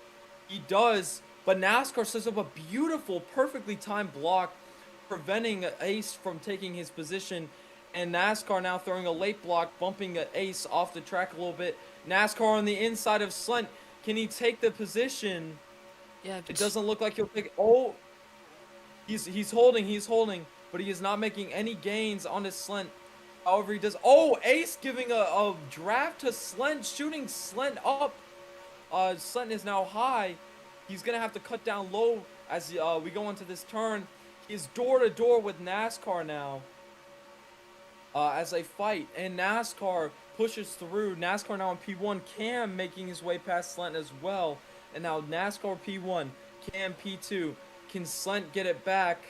He does, but NASCAR sets up a beautiful, perfectly timed block, preventing Ace from taking his position. And NASCAR now throwing a late block, bumping Ace off the track a little bit. NASCAR on the inside of Slent. Can he take the position? Yeah, It doesn't look like he'll take it. Oh, he's holding, but he is not making any gains on his Slent. However, he does. Oh, Ace giving a draft to Slent, shooting Slent up. Slent is now high. He's going to have to cut down low as we go into this turn. He's door to door with NASCAR now as they fight. And NASCAR pushes through. NASCAR now in P1. Cam making his way past Slent as well. And now NASCAR P1. Cam P2. Can Slent get it back?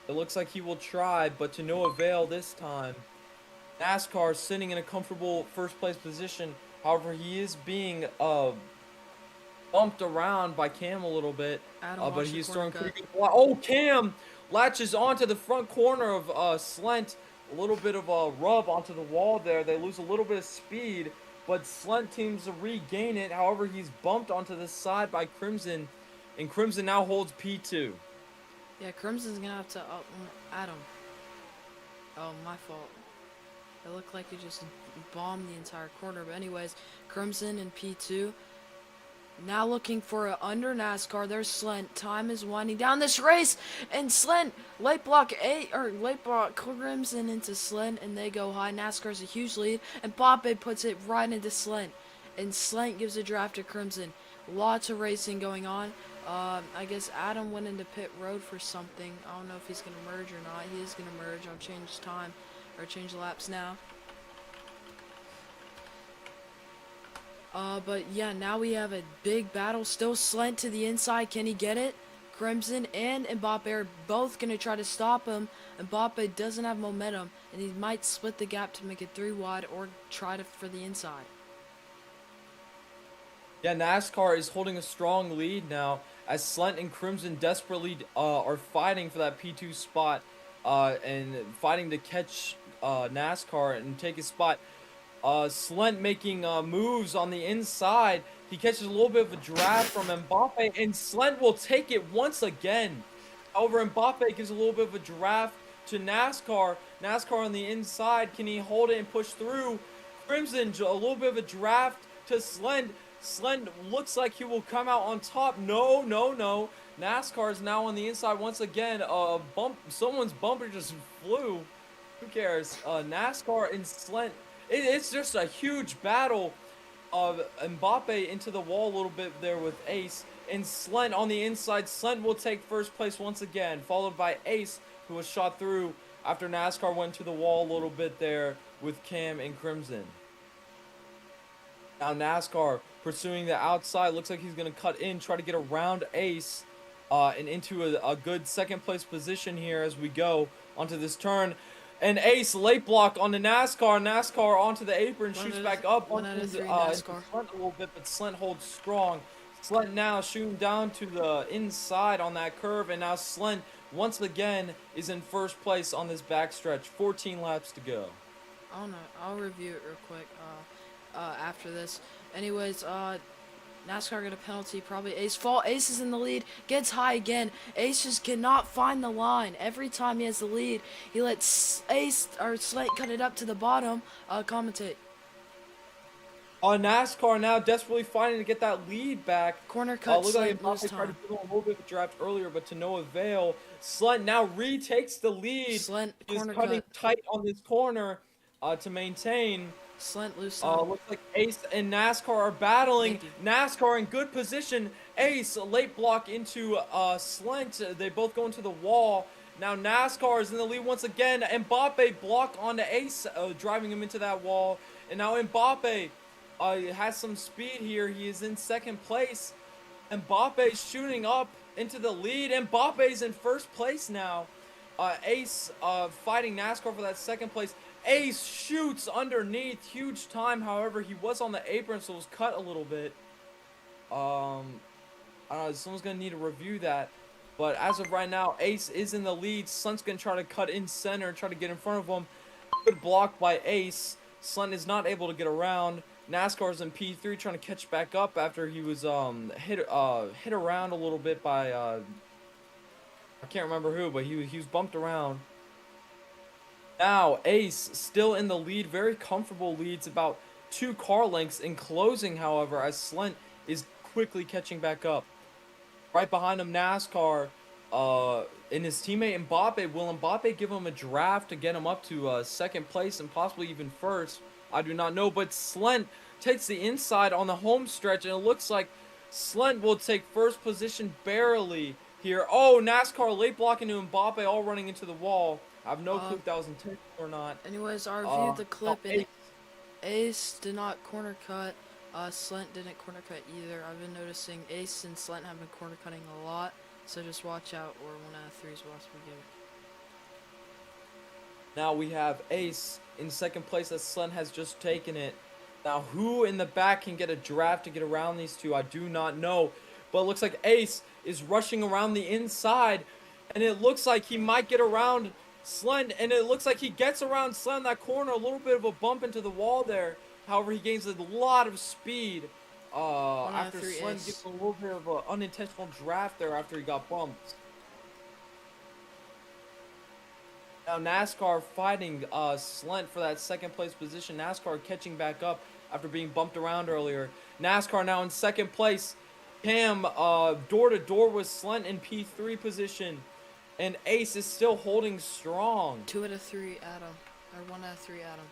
It looks like he will try, but to no avail this time. NASCAR sitting in a comfortable first place position. However, he is being bumped around by Cam a little bit. But he's throwing pretty good. Oh, Cam latches onto the front corner of Slent. A little bit of a rub onto the wall there. They lose a little bit of speed, but Slent seems to regain it. However, he's bumped onto the side by Crimson, and Crimson now holds P2. Yeah, Crimson's gonna have to Adam. Oh, my fault. It looked like he just bombed the entire corner. But anyways, Crimson and P2 now looking for a under NASCAR. There's Slent. Time is winding down this race, and Slent late block Crimson into Slent, and they go high. NASCAR's a huge lead, and Boppe puts it right into Slent, and Slent gives a draft to Crimson. Lots of racing going on. I guess Adam went into pit road for something. I don't know if he's gonna merge or not. He is gonna merge. I'll change time or change laps now. But yeah, now we have a big battle. Still Slent to the inside. Can he get it? Crimson and Mbappe are both going to try to stop him. Mbappe doesn't have momentum, and he might split the gap to make it 3 wide or try to for the inside. Yeah, NASCAR is holding a strong lead now as Slent and Crimson desperately are fighting for that P2 spot and fighting to catch NASCAR and take his spot. Slent making moves on the inside. He catches a little bit of a draft from Mbappe, and Slent will take it once again. However, Mbappe gives a little bit of a draft to NASCAR. NASCAR on the inside. Can he hold it and push through? Crimson, a little bit of a draft to Slent. Slent looks like he will come out on top. No, no, no. NASCAR is now on the inside once again. Someone's bumper just flew. Who cares? NASCAR and Slent. It's just a huge battle of Mbappe into the wall a little bit there with Ace. And Slent on the inside. Slent will take first place once again, followed by Ace, who was shot through after NASCAR went to the wall a little bit there with Cam and Crimson. Now NASCAR pursuing the outside. Looks like he's going to cut in, try to get around Ace and into a good second place position here as we go onto this turn. And Ace late block on the NASCAR. NASCAR onto the apron, shoots back up onto the NASCAR. Slent a little bit, but Slent holds strong. Slent now shooting down to the inside on that curve, and now Slent once again is in first place on this backstretch. 14 laps to go. I don't know. I'll review it real quick after this. Anyways, NASCAR got a penalty, probably Ace fault. Ace is in the lead, gets high again. Ace just cannot find the line. Every time he has the lead, he lets Ace or Slate cut it up to the bottom. Commentate. NASCAR now desperately fighting to get that lead back. Corner cut, Look like Slate, lose Mbappe tried to time. give him a little bit of a draft earlier, but to no avail. Slent now retakes the lead. Slent, He's corner cutting cut. tight on this corner to maintain. Slent, lose time. Looks like Ace and NASCAR are battling. Thank you. NASCAR in good position. Ace late block into Slent. They both go into the wall. Now NASCAR is in the lead once again. Mbappe block onto Ace, driving him into that wall. And now Mbappe has some speed here. He is in second place. Mbappe shooting up into the lead. Mbappe's in first place now. Ace fighting NASCAR for that second place. Ace shoots underneath, huge time. However, he was on the apron, so it was cut a little bit. I don't know, someone's gonna need to review that. But as of right now, Ace is in the lead. Slent's gonna try to cut in center, try to get in front of him. Good block by Ace. Slent is not able to get around. NASCAR's in P3 trying to catch back up after he was hit around a little bit by I can't remember who, but he was bumped around. Now, Ace still in the lead, very comfortable leads, about 2 car lengths in closing, however, as Slent is quickly catching back up. Right behind him, NASCAR, and his teammate Mbappe. Will Mbappe give him a draft to get him up to second place and possibly even first? I do not know, but Slent takes the inside on the home stretch, and it looks like Slent will take first position barely here. Oh, NASCAR late blocking to Mbappe, all running into the wall. I have no clue if that was intentional or not. Anyways, I reviewed the clip, and Ace did not corner cut. Slent didn't corner cut either. I've been noticing Ace and Slent have been corner cutting a lot, so just watch out, or 1 out of 3 is what we give. Now we have Ace in second place as Slent has just taken it. Now who in the back can get a draft to get around these two? I do not know. But it looks like Ace is rushing around the inside, and it looks like he might get around Slent, and it looks like he gets around Slent in that corner. A little bit of a bump into the wall there. However, he gains a lot of speed after Slent gets a little bit of an unintentional draft there after he got bumped. Now NASCAR fighting Slent for that second place position. NASCAR catching back up after being bumped around earlier. NASCAR now in second place. Cam door to door with Slent in P3 position. And Ace is still holding strong. 2 out of 3, Adam. Or 1 out of 3, Adam.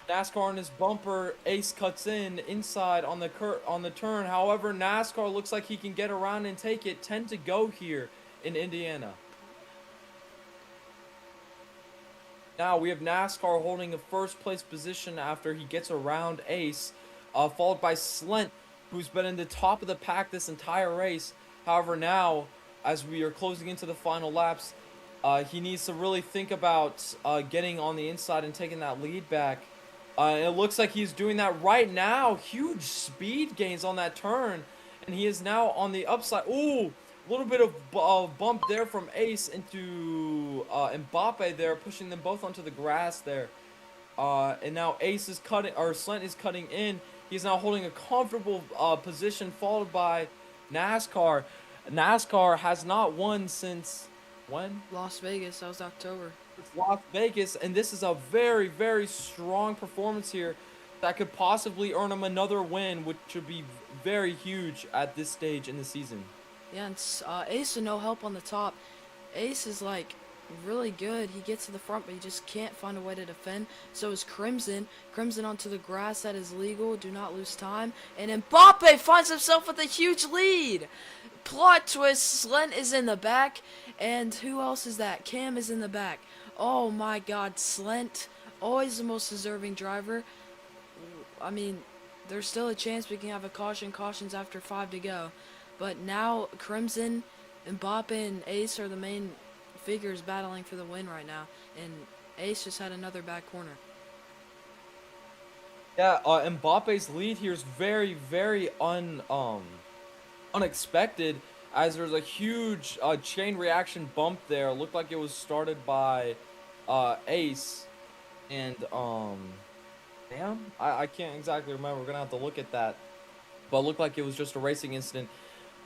NASCAR on his bumper. Ace cuts in inside on the turn. However, NASCAR looks like he can get around and take it. 10 to go here in Indiana. Now we have NASCAR holding a first place position after he gets around Ace, followed by Slent, who's been in the top of the pack this entire race. However, now as we are closing into the final laps, he needs to really think about getting on the inside and taking that lead back. It looks like he's doing that right now. Huge speed gains on that turn, and he is now on the upside. Ooh! A little bit of bump there from Ace into Mbappe there, pushing them both onto the grass there. And now Ace is cutting, or Slent is cutting in. He's now holding a comfortable position, followed by NASCAR. NASCAR has not won since when? Las Vegas, that was October. It's Las Vegas, and this is a very, very strong performance here that could possibly earn him another win, which would be very huge at this stage in the season. Yeah, and Ace with no help on the top. Ace is like really good. He gets to the front, but he just can't find a way to defend. So is Crimson. Crimson onto the grass, that is legal. Do not lose time. And Mbappe finds himself with a huge lead. Plot twist, Slent is in the back. And who else is that? Cam is in the back. Oh my god, Slent, always the most deserving driver. I mean, there's still a chance we can have a caution. Caution's after 5 to go. But now Crimson, Mbappe, and Ace are the main figures battling for the win right now. And Ace just had another back corner. Yeah, Mbappe's lead here is very, very unexpected, as there's a huge chain reaction bump there. It looked like it was started by Ace, and damn, I can't exactly remember. We're gonna have to look at that, but it looked like it was just a racing incident.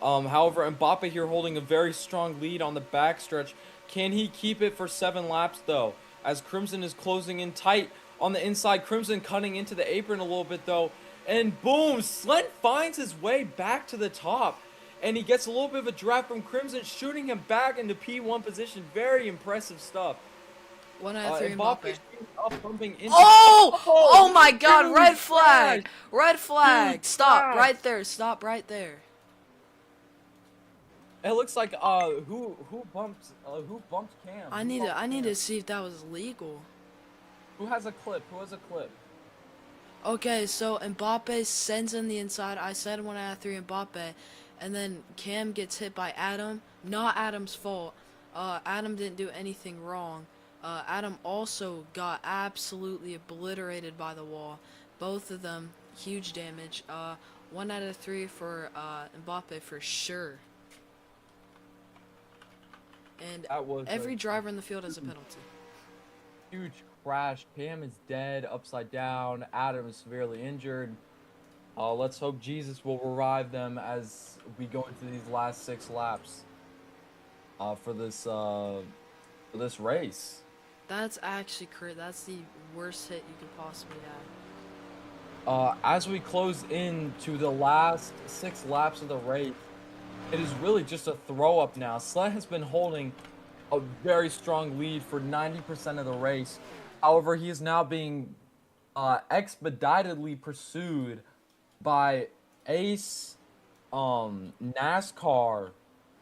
However, Mbappe here holding a very strong lead on the backstretch. Can he keep it for 7 laps, though? As Crimson is closing in tight on the inside. Crimson cutting into the apron a little bit, though. And boom, Slent finds his way back to the top. And he gets a little bit of a draft from Crimson, shooting him back into P1 position. Very impressive stuff. 1 out of 3 Mbappe. Up, bumping into Oh my god, dude, red flag! crash. Red flag! Dude, Stop crash. right there, stop right there. It looks like who bumped Cam? I Who need bumped to Cam? see if that was legal. Who has a clip? Who has a clip? Okay, so Mbappe sends in the inside. I said 1 out of 3 Mbappe. And then Cam gets hit by Adam. Not Adam's fault. Adam didn't do anything wrong. Adam also got absolutely obliterated by the wall. Both of them, huge damage. 1 out of 3 for Mbappe for sure. And That was every a driver in the field has a penalty. huge crash. Cam is dead, upside down. Adam is severely injured. Let's hope Jesus will revive them as we go into these last 6 laps for this race. That's actually correct. That's the worst hit you could possibly have. As we close into the last 6 laps of the race, it is really just a throw up now. Sled has been holding a very strong lead for 90% of the race. However, he is now being expeditedly pursued by Ace, NASCAR,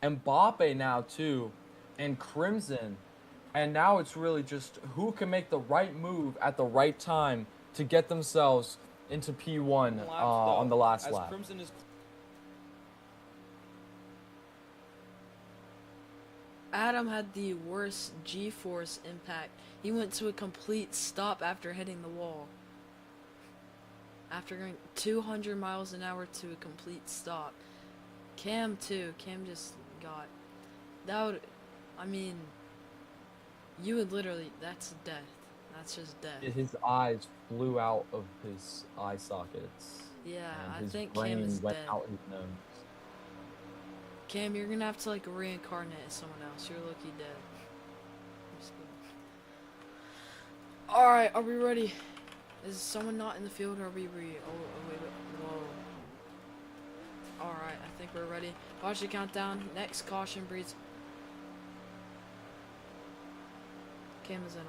Mbappe now too, and Crimson. And now it's really just who can make the right move at the right time to get themselves into P1 on the last lap. Crimson is Adam had the worst G-force impact. He went to a complete stop after hitting the wall. After going 200 miles an hour to a complete stop. Cam too. Cam just got... That would... I mean... You would literally... That's death. That's just death. His eyes flew out of his eye sockets. Yeah, and I his think brain Cam is went dead. out his nose. Cam, you're gonna have to like reincarnate as someone else. You're low-key dead. I'm just kidding. Alright, are we ready? Is someone not in the field or are we wait, whoa. Alright, I think we're ready. Watch the countdown. Next caution breeds. Cam is in on.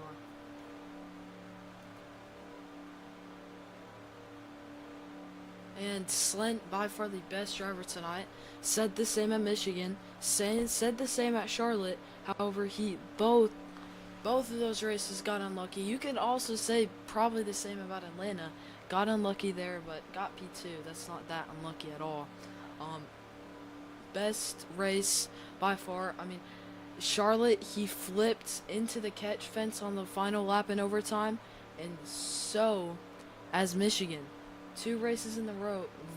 And Slent, by far the best driver tonight, said the same at Michigan, said the same at Charlotte. However, both of those races got unlucky. You could also say probably the same about Atlanta. Got unlucky there, but got P2. That's not that unlucky at all. Best race by far. I mean, Charlotte, he flipped into the catch fence on the final lap in overtime, and so as Michigan. 2 races in the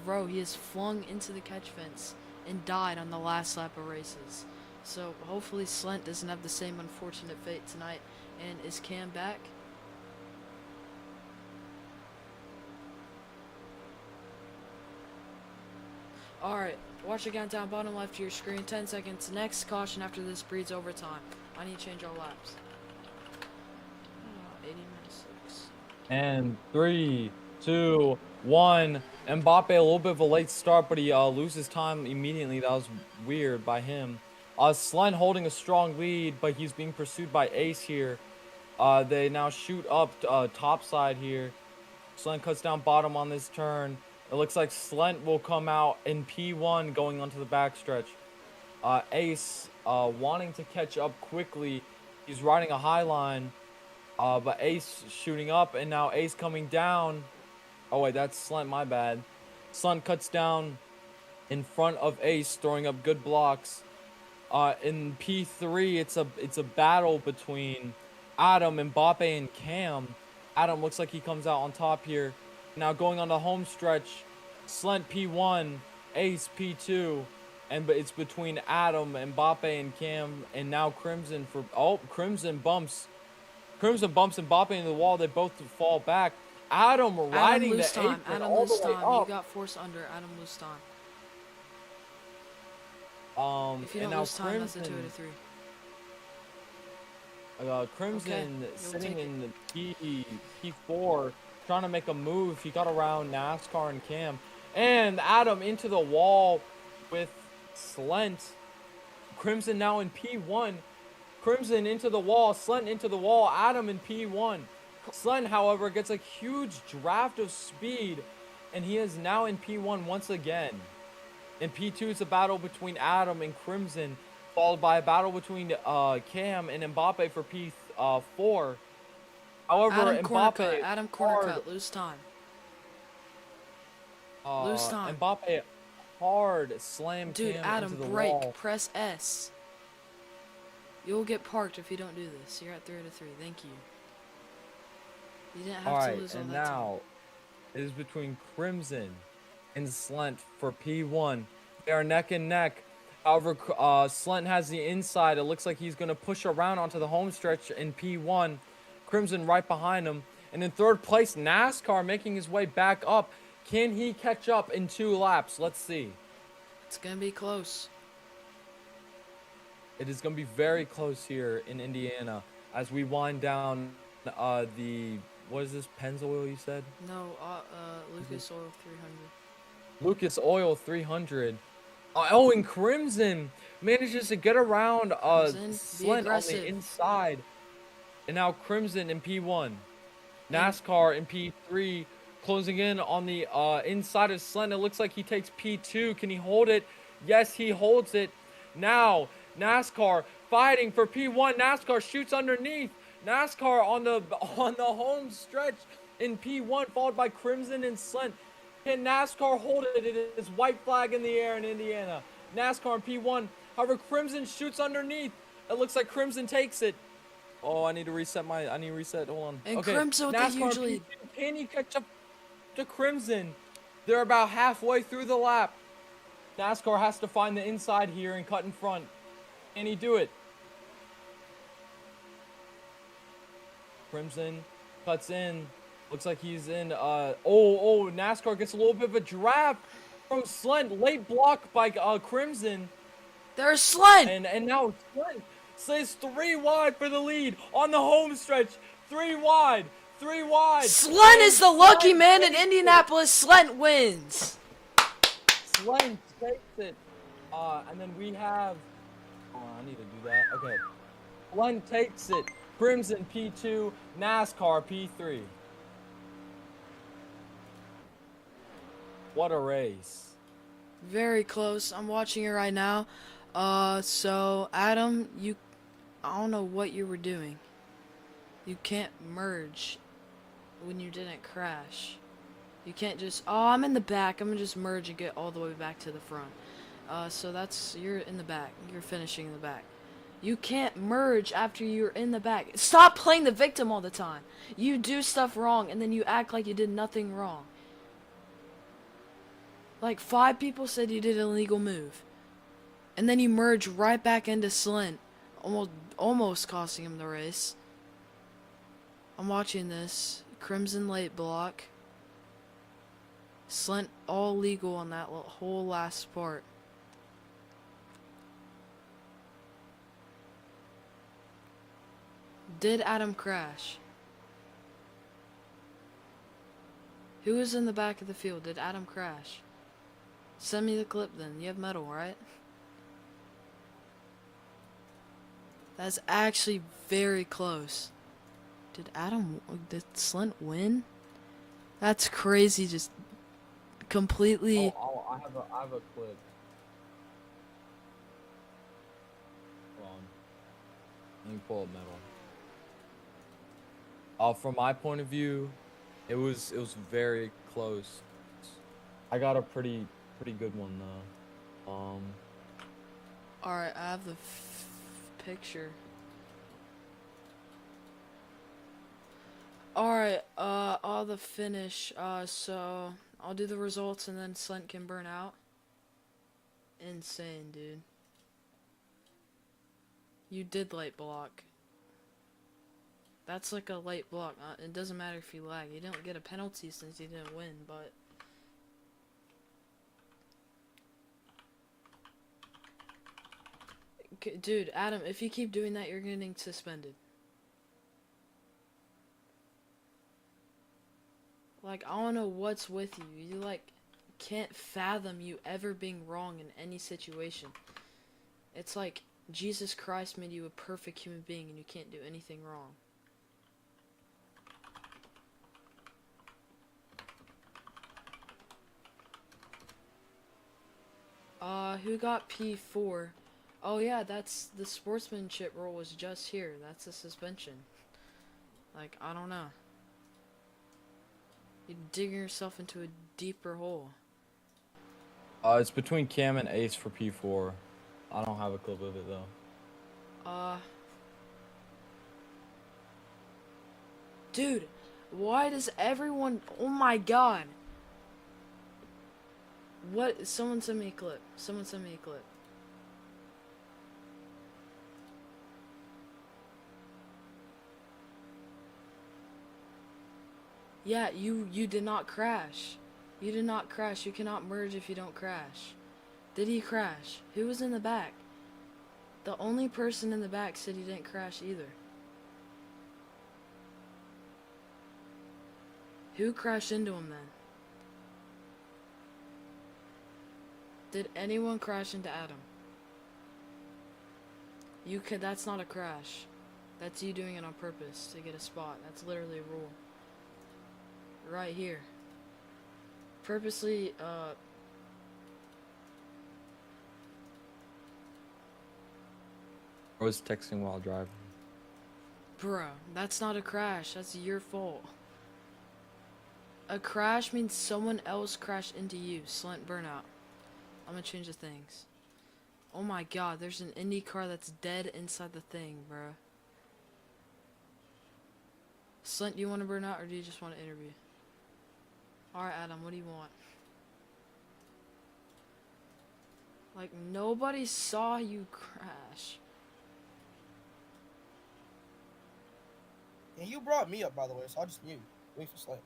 row, he has flung into the catch fence and died on the last lap of races. So hopefully Slent doesn't have the same unfortunate fate tonight. And is Cam back? Alright, watch the countdown bottom left of your screen. 10 seconds. Next caution after this breeds overtime. I need to change all laps. 80 minutes 6. And 3, 2, 1. Mbappe, a little bit of a late start, but he loses time immediately. That was weird by him. Slent holding a strong lead, but he's being pursued by Ace here. They now shoot up top side here. Slent cuts down bottom on this turn. It looks like Slent will come out in P1 going onto the backstretch. Ace wanting to catch up quickly. He's riding a high line, but Ace shooting up, and now Ace coming down. Oh wait, that's Slent, my bad. Slent cuts down in front of Ace, throwing up good blocks. In P3, it's a battle between Adam, Mbappe, and Cam. Adam looks like he comes out on top here. Now going on the home stretch, Slent P1, Ace P2, but it's between Adam, Mbappe, and Cam, and now Crimson Crimson bumps Mbappe into the wall. They both fall back. Adam riding the apron all the way up. You got forced under. Adam lose time. If you and don't now lose time, that's a 2 Crimson, out of 3. Crimson Okay, sitting in the P4, trying to make a move. He got around NASCAR and Cam, and Adam into the wall with Slent. Crimson now in P1. Crimson into the wall. Slent into the wall. Adam in P1. Slent, however, gets a huge draft of speed, and he is now in P1 once again. In P2, it's a battle between Adam and Crimson, followed by a battle between Cam and Mbappe for P4. However, Mbappe Adam corner cut. Lose time. Lose time. Mbappe hard slammed Dude, Cam Adam, into the brake. wall. Press S. You'll get parked if you don't do this. You're at 3 out of 3. Thank you. You didn't have to lose all and that now it is between Crimson and Slent for P1. They are neck and neck. However, Slent has the inside. It looks like he's going to push around onto the home stretch in P1. Crimson right behind him. And in third place, NASCAR making his way back up. Can he catch up in 2 laps? Let's see. It's going to be close. It is going to be very close here in Indiana as we wind down what is this, Pennzoil you said? No, Lucas Oil 300. Lucas Oil 300. And Crimson manages to get around Slent on the inside. And now Crimson in P1. NASCAR in P3, closing in on the inside of Slent. It looks like he takes P2. Can he hold it? Yes, he holds it. Now, NASCAR fighting for P1. NASCAR shoots underneath. NASCAR on the home stretch in P1, followed by Crimson and Slent. Can NASCAR hold it? It is white flag in the air in Indiana. NASCAR in P1. However, Crimson shoots underneath. It looks like Crimson takes it. Oh, I need to reset. Hold on. And okay. Crimson with the huge lead. Can he catch up to Crimson? They're about halfway through the lap. NASCAR has to find the inside here and cut in front. Can he do it? Crimson cuts in. Looks like he's in. NASCAR gets a little bit of a draft from Slent. Late block by Crimson. There's Slent! And now Slent stays 3 wide for the lead on the home stretch. 3 wide. 3 wide. Slent is the lucky Slent man in takes it. Indianapolis. Slent wins. Slent takes it. And then we have. Oh, I need to do that. Okay. Slent takes it. Crimson P2, NASCAR P3. What a race. Very close. I'm watching it right now. So Adam, I don't know what you were doing. You can't merge when you didn't crash. You can't just, oh, I'm in the back. I'm gonna just merge and get all the way back to the front. So you're in the back. You're finishing in the back. You can't merge after you're in the back. Stop playing the victim all the time. You do stuff wrong and then you act like you did nothing wrong. Like 5 people said you did an illegal move. And then you merge right back into Slint. Almost costing him the race. I'm watching this. Crimson late block. Slint all legal on that whole last part. Did Adam crash? Who was in the back of the field? Did Adam crash? Send me the clip then. You have metal, right? That's actually very close. Did Slint win? That's crazy, just completely. I have a clip. Hold on. Let me pull up metal. From my point of view, it was very close. I got a pretty good one though. Alright, I have the picture. Alright, all the finish. So I'll do the results and then Slint can burn out. Insane, dude. You did light block. That's like a light block. It doesn't matter if you lag. You don't get a penalty since you didn't win, but. Dude, Adam, if you keep doing that, you're getting suspended. Like, I don't know what's with you. You, like, can't fathom you ever being wrong in any situation. It's like Jesus Christ made you a perfect human being and you can't do anything wrong. Who got P4? Oh yeah, that's the sportsmanship rule was just here. That's a suspension. Like, I don't know. You're digging yourself into a deeper hole. It's between Cam and Ace for P4. I don't have a clip of it though. Dude, why does everyone, oh my god. What, someone send me a clip. Someone send me a clip. Yeah, you did not crash. You did not crash. You cannot merge if you don't crash. Did he crash? Who was in the back? The only person in the back said he didn't crash either. Who crashed into him then? Did anyone crash into Adam? That's not a crash. That's you doing it on purpose to get a spot. That's literally a rule. Right here. Purposely, I was texting while driving. Bro, that's not a crash. That's your fault. A crash means someone else crashed into you. Slint burnout. I'm gonna change the things. Oh my god, there's an Indy car that's dead inside the thing, bro. Slint, do you want to burn out or do you just want to interview? Alright, Adam, what do you want? Like, nobody saw you crash. And you brought me up, by the way, so I just knew. Wait for Slint.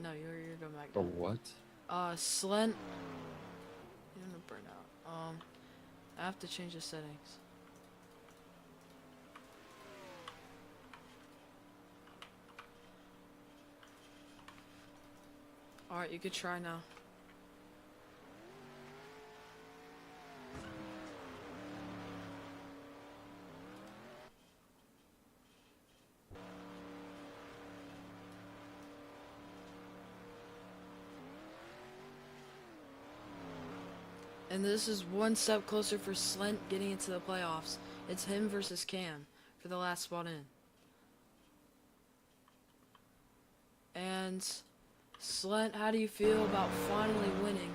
No, you're going back For down. what? Slint. You're gonna burn out. I have to change the settings. Alright, you could try now. And this is one step closer for Slint getting into the playoffs. It's him versus Cam for the last spot in. And Slint, how do you feel about finally winning?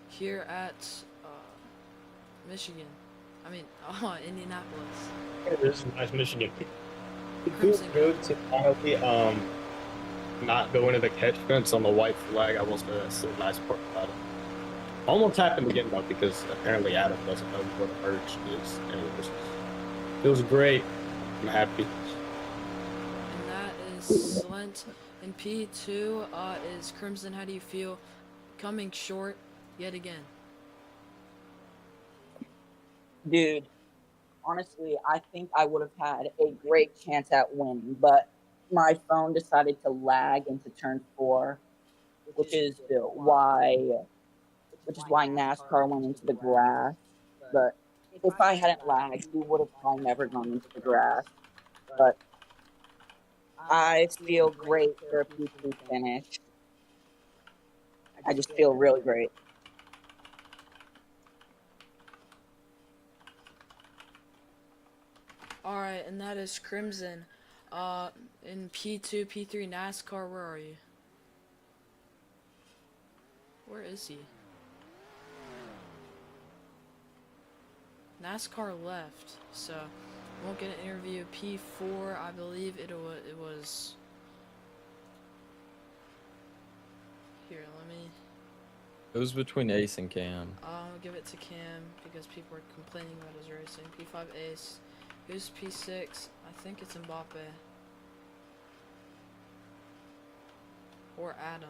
Here at Michigan. I mean, Indianapolis. This is nice Michigan. It feels Crimson. good to finally not go into the catch fence on the white flag. I will say that's the nice part about it. Almost happened again though because apparently Adam doesn't know what a merge is. Anyways, feels great. I'm happy. And that is Slint. And P2 is Crimson. How do you feel coming short yet again? Dude, honestly, I think I would have had a great chance at winning, but my phone decided to lag into turn 4, which is why NASCAR went into the grass. But if I hadn't lagged, we would have probably never gone into the grass. But I feel great for a P2 finish. I just feel really great. Alright, and that is Crimson. In P2, P3 NASCAR, where are you? Where is he? NASCAR left, so won't get an interview. P4, I believe it was. Here, let me. It was between Ace and Cam. I'll give it to Cam because people are complaining about his racing. P5 Ace. Who's P6? I think it's Mbappe. Or Adam.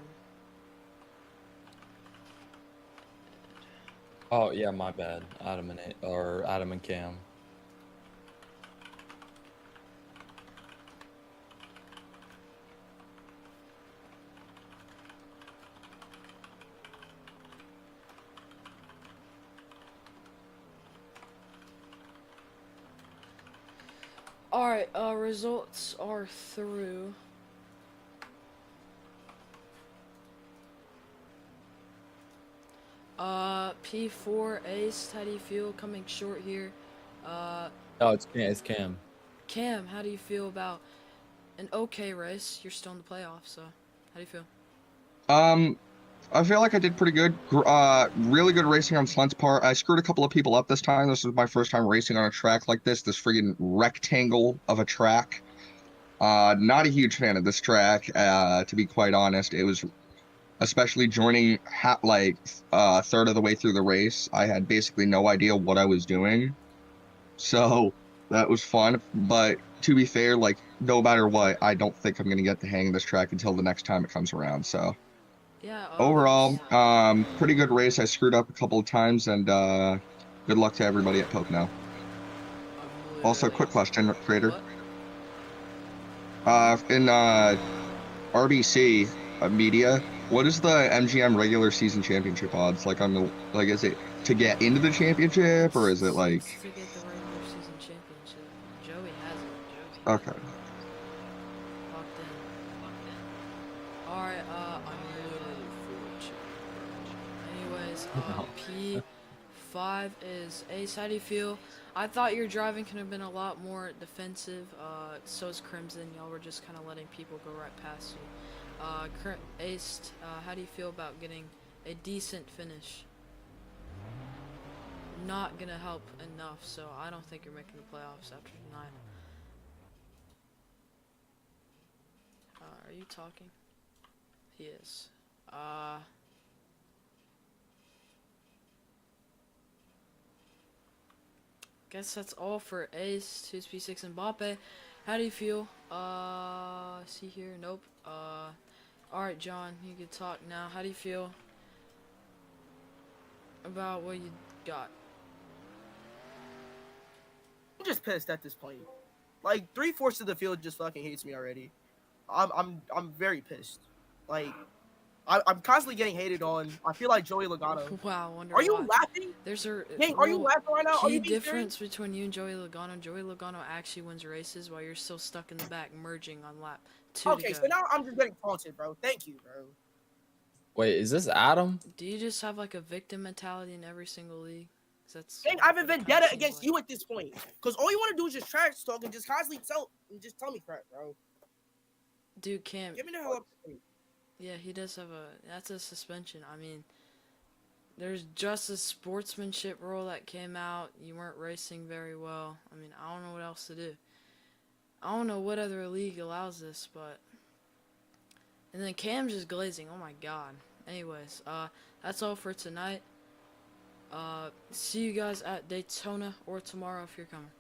Oh yeah, my bad. Adam and Cam. Alright, results are through. P4 Ace, how do you feel coming short here? Oh, it's Cam. Cam, how do you feel about an okay race? You're still in the playoffs, so how do you feel? I feel like I did pretty good. Really good racing on Slent's part. I screwed a couple of people up this time. This was my first time racing on a track like this friggin' rectangle of a track. Not a huge fan of this track, to be quite honest. It was, especially joining third of the way through the race, I had basically no idea what I was doing. So that was fun. But to be fair, like, no matter what, I don't think I'm gonna get the hang of this track until the next time it comes around. So Yeah, overall, pretty good race. I screwed up a couple of times, and good luck to everybody at Pocono. Also, quick question, Trader. In RBC media, what is the MGM regular season championship odds? Like, is it to get into the championship, or is it like? It's to get the regular season championship. Joey has it. Okay. Locked in. Alright, I'm literally full of chicken. Anyways, P5 is Ace. How do you feel? I thought your driving could have been a lot more defensive. So is Crimson. Y'all were just kind of letting people go right past you. Ace, how do you feel about getting a decent finish? Not gonna help enough, so I don't think you're making the playoffs after tonight. Are you talking? He is. Guess that's all for Ace, 2P6 and Mbappe. How do you feel? See here, nope. Alright, John, you can talk now. How do you feel about what you got? I'm just pissed at this point. Like 3/4 of the field just fucking hates me already. I'm very pissed. Like I'm constantly getting hated on. I feel like Joey Logano. Wow, I wonder Are you why. laughing? There's a Gang, are you real laughing right now? Are key you being difference serious? between you and Joey Logano. Joey Logano actually wins races while you're still stuck in the back merging on lap 2 to Okay, go. so now I'm just getting taunted, bro. Thank you, bro. Wait, is this Adam? Do you just have like a victim mentality in every single league? 'Cause that's Gang, I have a what it kinda vendetta seems against like. you at this point. Cause all you want to do is just trash talk and just constantly tell me crap, bro. Dude, Cam, Get me the hell up. yeah, he does have that's a suspension. I mean, there's just a sportsmanship rule that came out. You weren't racing very well. I mean, I don't know what else to do. I don't know what other league allows this, but. And then Cam's just glazing. Oh my god. Anyways, that's all for tonight. See you guys at Daytona or tomorrow if you're coming.